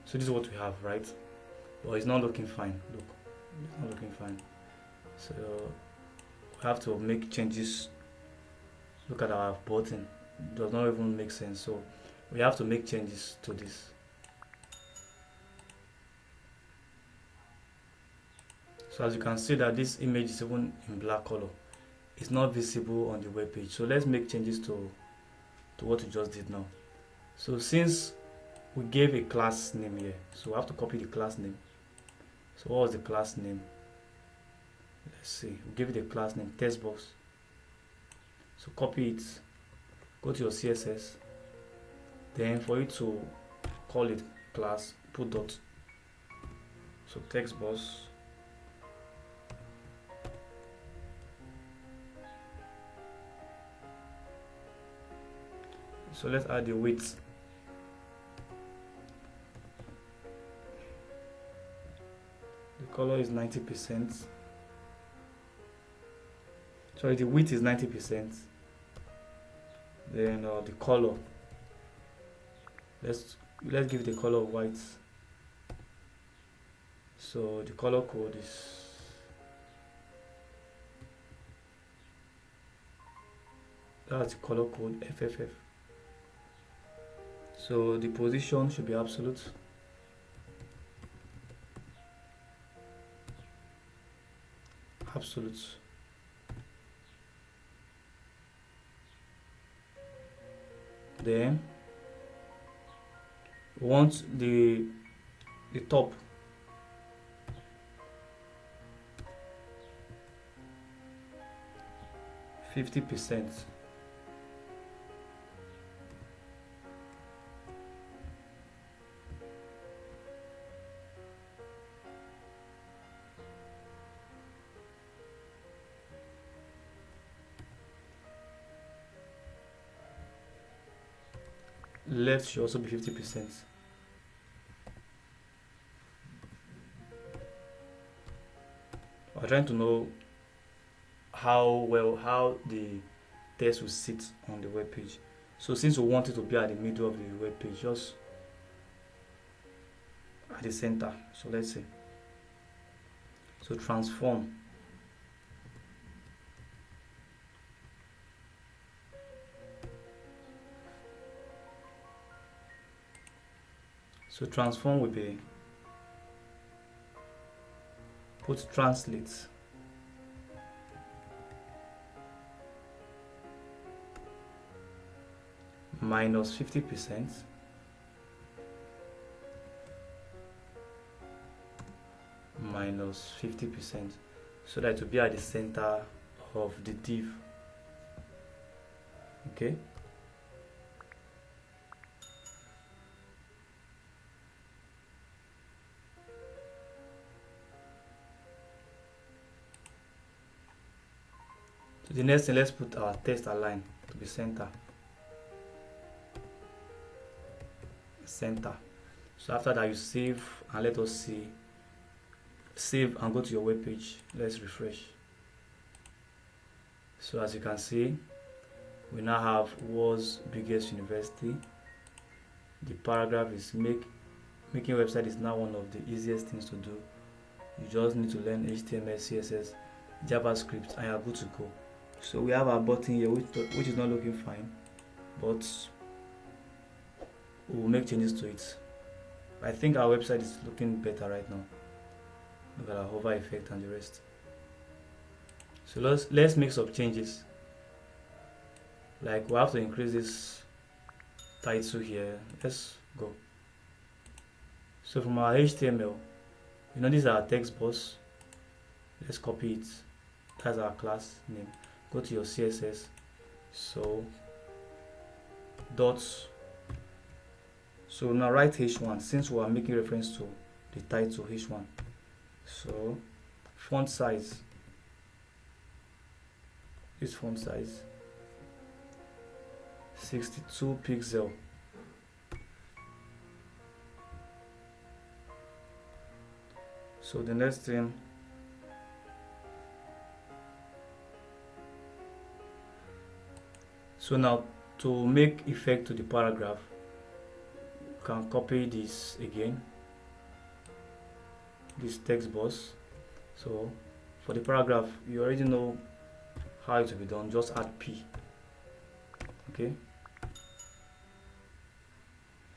So this is what we have, right? But it's not looking fine. Look, it's not looking fine. So we have to make changes. Look at our button. It does not even make sense. So we have to make changes to this. So as you can see that this image is even in black color. It's not visible on the web page. So let's make changes to what we just did now. So since we gave a class name here, so we have to copy the class name. So what was the class name? Let's see. We give it a class name, test box. So copy it. Go to your CSS. Then for you to call it class, put dot. So text box. So let's add the width. The color is 90%. Sorry, the width is 90%. Then the color. Let's give the color white. So the color code is that's the color code FFF. So the position should be absolute. Absolute. Then we want the top %. Left should also be 50%. I'm trying to know how the text will sit on the web page. So since we want it to be at the middle of the web page, just at the center. So let's see. So transform. So transform will be put translate minus 50% minus 50%, so that it will be at the center of the div. Okay. So the next thing, let's put our text align to be center. So after that, you save and let us see. Save and go to your web page. Let's refresh. So as you can see, we now have world's biggest university. The paragraph is making a website is now one of the easiest things to do. You just need to learn HTML, CSS, JavaScript, and you're good to go. So we have our button here, which is not looking fine, but we'll make changes to it. I think our website is looking better right now. Look at our hover effect and the rest. So let's make some changes. Like we have to increase this title here. Let's go. So from our HTML, this is our text box. Let's copy it. That's our class name. Go to your CSS. So dots. So now write h1 since we are making reference to the title h1. So font size. This font size 62 pixel. So the next thing, so now to make effect to the paragraph, you can copy this again, this text box. So for the paragraph, you already know how it will be done. Just add P. Okay.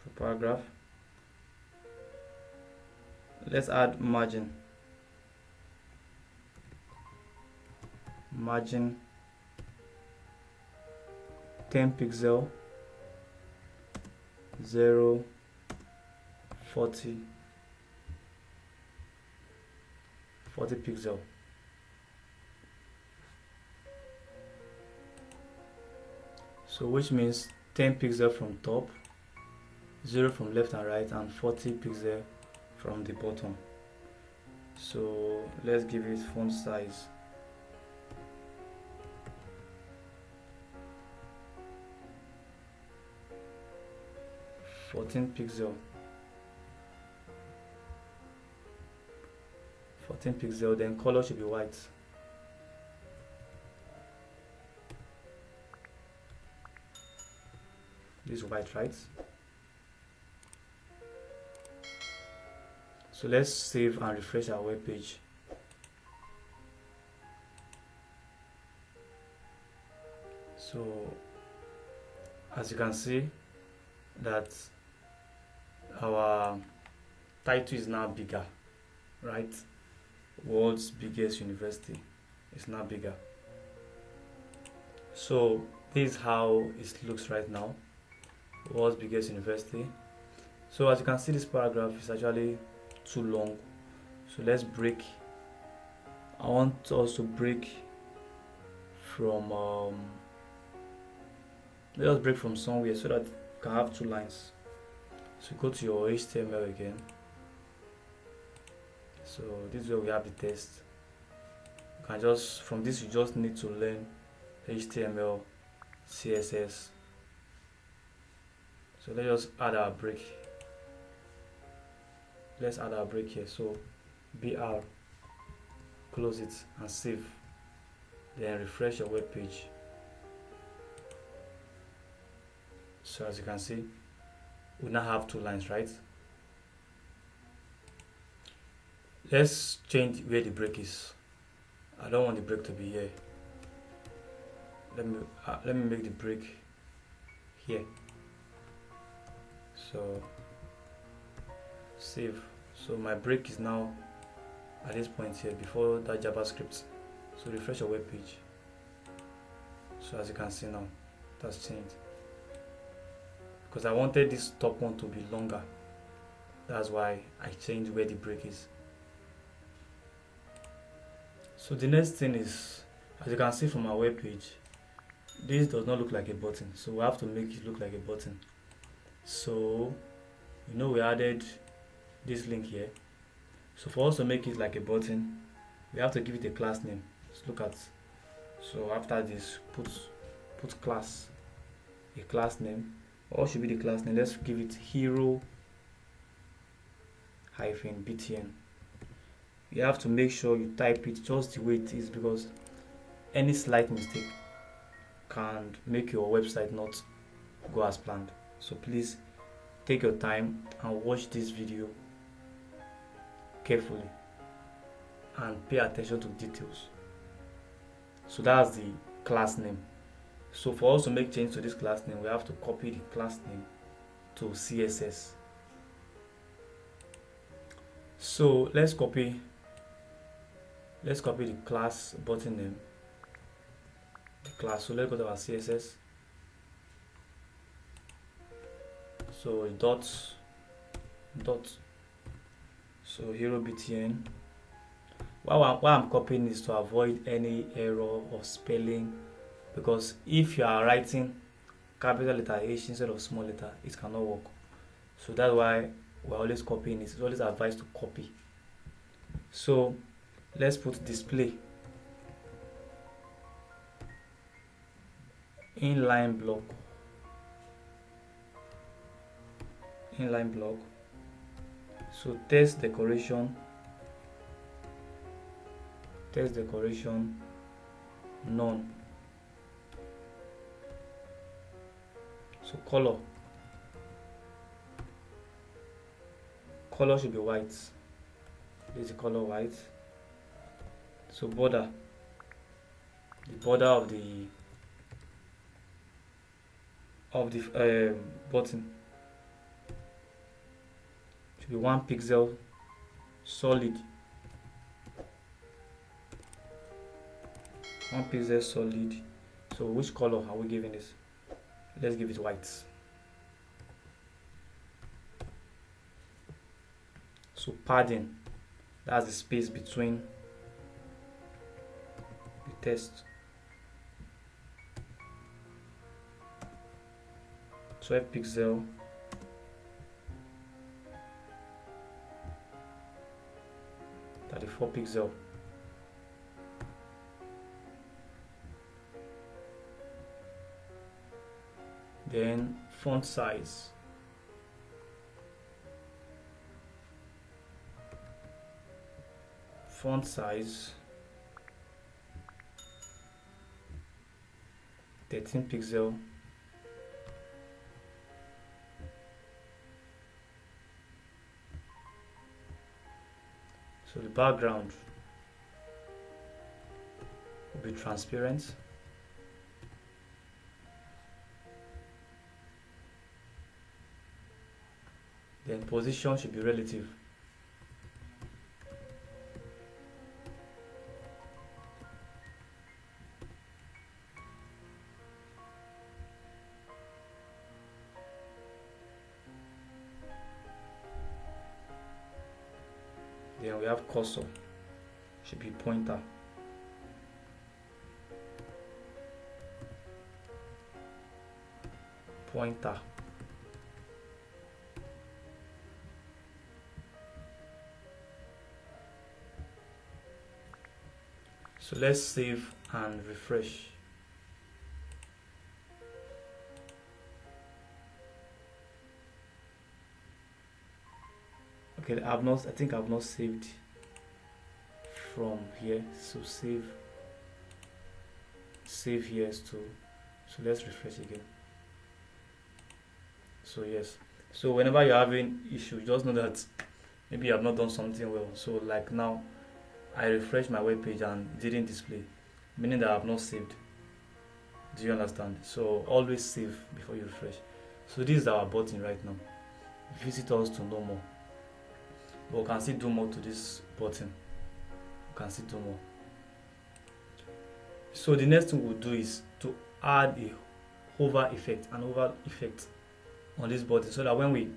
For paragraph, let's add margin. Margin 10 pixel 0 40 pixel. So which means 10 pixel from top, 0 from left and right, and 40 pixel from the bottom. So let's give it font size 14 pixel. 14 pixel, then color should be white. This is white, right? So let's save and refresh our web page. So as you can see that our title is now bigger, right? World's biggest university is now bigger. So this is how it looks right now. World's biggest university. So as you can see, this paragraph is actually too long. So let's break. I want us to break from let us break from somewhere so that you can have 2 lines. So go to your HTML again. So this is where we have the text. You can just, from this you just need to learn HTML, CSS. So let's just add our break. Let's add our break here. So BR, close it and save. Then refresh your web page. So as you can see, we now have 2 lines, right? Let's change where the break is. I don't want the break to be here. Let me make the break here. So save. So my break is now at this point here before that JavaScript. So refresh your web page. So as you can see now, that's changed. Because I wanted this top one to be longer. That's why I changed where the break is. So the next thing is, as you can see from our web page, this does not look like a button. So we have to make it look like a button. So we added this link here. So for us to make it like a button, we have to give it a class name. Let's look at. So after this, put class, a class name. What should be the class name? Let's give it hero-btn. You have to make sure you type it just the way it is, because any slight mistake can make your website not go as planned. So please take your time and watch this video carefully and pay attention to details. So that's the class name. So for us to make change to this class name, we have to copy the class name to CSS. So let's copy the class button name, the class. So let's go to our CSS. So dot. So hero btn. why I'm copying is to avoid any error of spelling, because if you are writing capital letter H instead of small letter, it cannot work. So that's why we're always copying it. It's always advised to copy. So let's put display inline block. Inline block. So text decoration none. So color should be white. This is the color white. So border, the border of the button should be 1 pixel solid. 1 pixel solid. So which color are we giving this? Let's give it white. So padding, that's the space between the text. 12 pixel. .4 pixel. Then font size. Font size 13 pixel. So the background will be transparent. Then position should be relative. Then we have cursor, should be pointer. Pointer. So let's save and refresh. Okay, I think I've not saved from here. So save here too. So let's refresh again. So yes. So whenever you're having issue, just know that maybe you have not done something well. So like now, I refreshed my web page and it didn't display, meaning that I have not saved. Do you understand? So always save before you refresh. So this is our button right now. Visit us to know more. But we can still do more to this button. We can still do more. So the next thing we'll do is to add a hover effect, an hover effect on this button, so that when we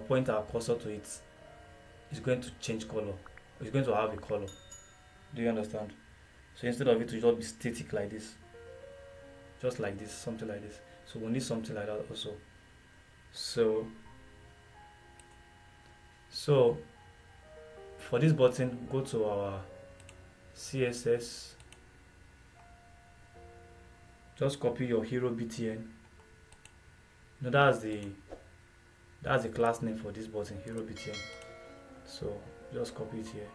point our cursor to it, it's going to change color. It's going to have a color. Do you understand? So instead of it to just be static like this, just like this, something like this. So we need something like that also. So for this button, go to our CSS. Just copy your hero btn. No, that's the class name for this button, hero btn. So just copy it here,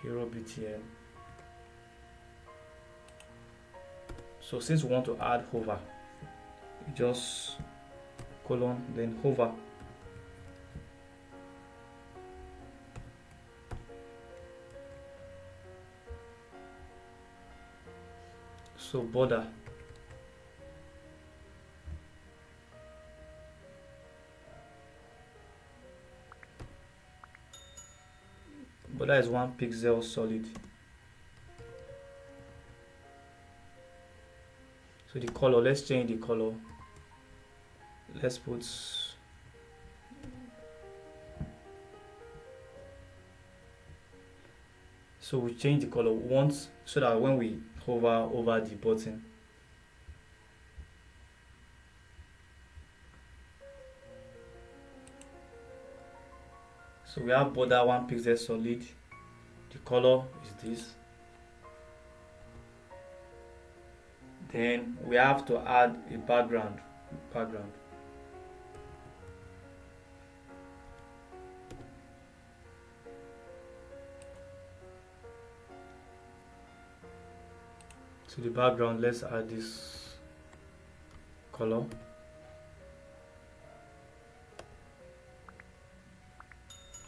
hero btn. So since we want to add hover, just colon then hover. So border, is 1 pixel solid. So the color, let's change the color. Let's put So we change the color once so that when we hover over the button, so we have border 1 pixel solid. The color is this. Then we have to add a background. To the background, let's add this color.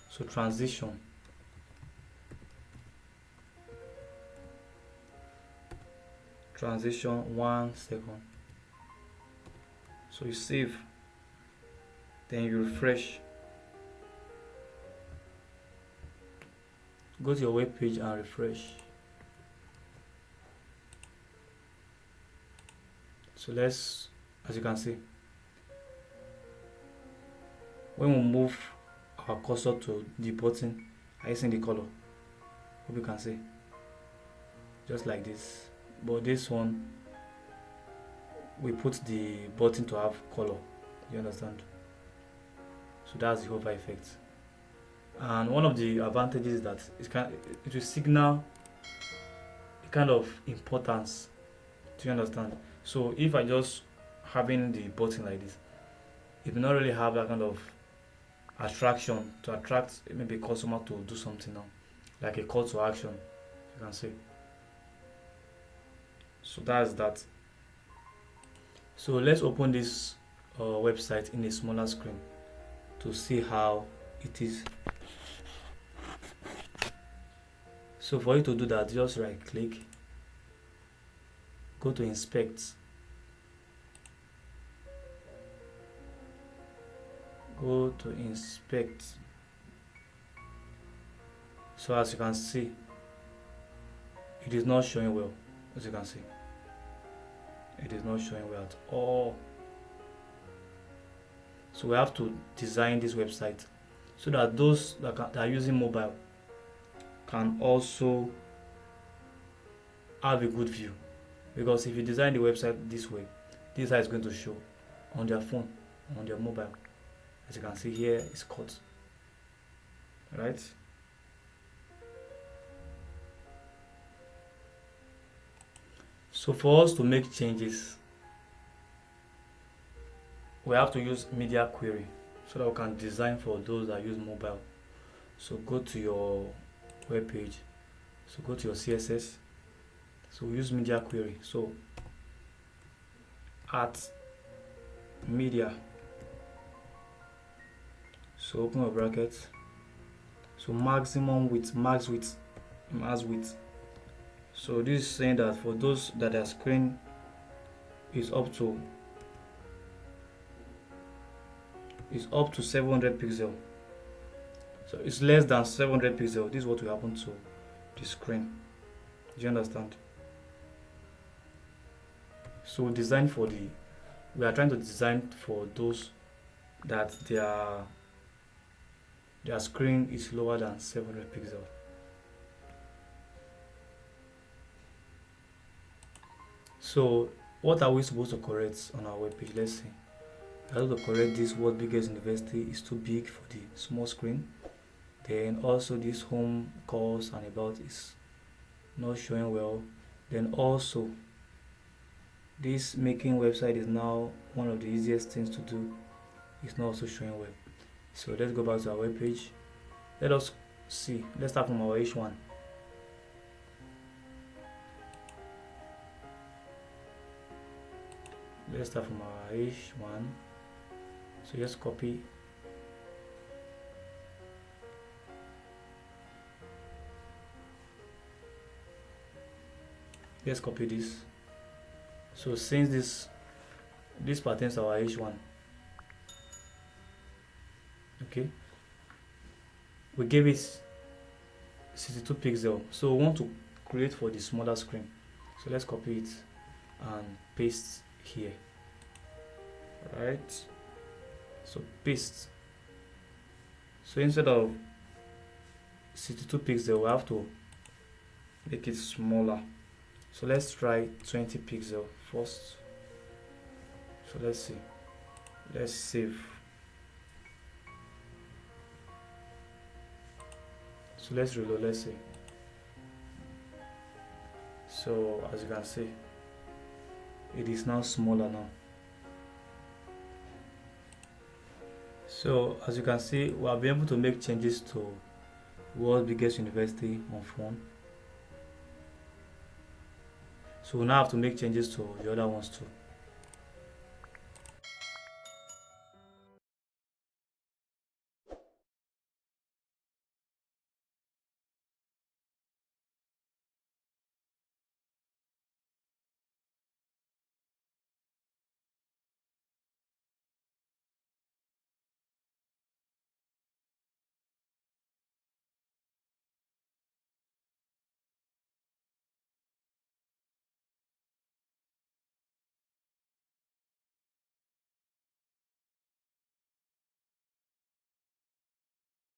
So transition. Transition 1 second. So you save, then you refresh. Go to your web page and refresh. So let's, as you can see, when we move our cursor to the button, are you seeing the color? Hope you can see. Just like this. But this one, we put the button to have color. You understand? So that's the hover effect. And one of the advantages is that it will signal a kind of importance. Do you understand? So if I just having the button like this, it will not really have that kind of attraction to attract maybe a customer to do something now, like a call to action, you can see. So that's that. So let's open this website in a smaller screen to see how it is. So for you to do that, just right click, go to inspect, go to inspect. So as you can see, it is not showing well. As you can see, it is not showing well at all. So we have to design this website so that those that are using mobile can also have a good view. Because if you design the website this way, this is how it's going to show on their phone, on their mobile. As you can see here, it's cut. Right? So for us to make changes, we have to use media query so that we can design for those that use mobile. So go to your web page. So go to your CSS. So we use media query. So at media. So open a bracket. So maximum width, max width. So this is saying that for those that their screen is up to 700 pixel. So it's less than 700 pixel. This is what will happen to the screen. Do you understand? So we are trying to design for those that their screen is lower than 700 pixel. So what are we supposed to correct on our web page? Let's see. I have to correct this word biggest university is too big for the small screen. Then also this home, course and about is not showing well. Then also this making website is now one of the easiest things to do. It's not also showing well. So let's go back to our web page. Let us see. Let's start from our H1. Let's start from our H1. So just copy. Let's copy this. So since this pertains to our H1, okay, we gave it 62 pixel. So we want to create for the smaller screen. So let's copy it and paste here. Right. So paste. So instead of 62 pixel, we have to make it smaller. So let's try 20 pixel first. So let's see. Let's save. So let's reload. Let's see. So as you can see, it is now smaller now. So as you can see, we have been able to make changes to world's biggest university on phone. So we now have to make changes to the other ones too.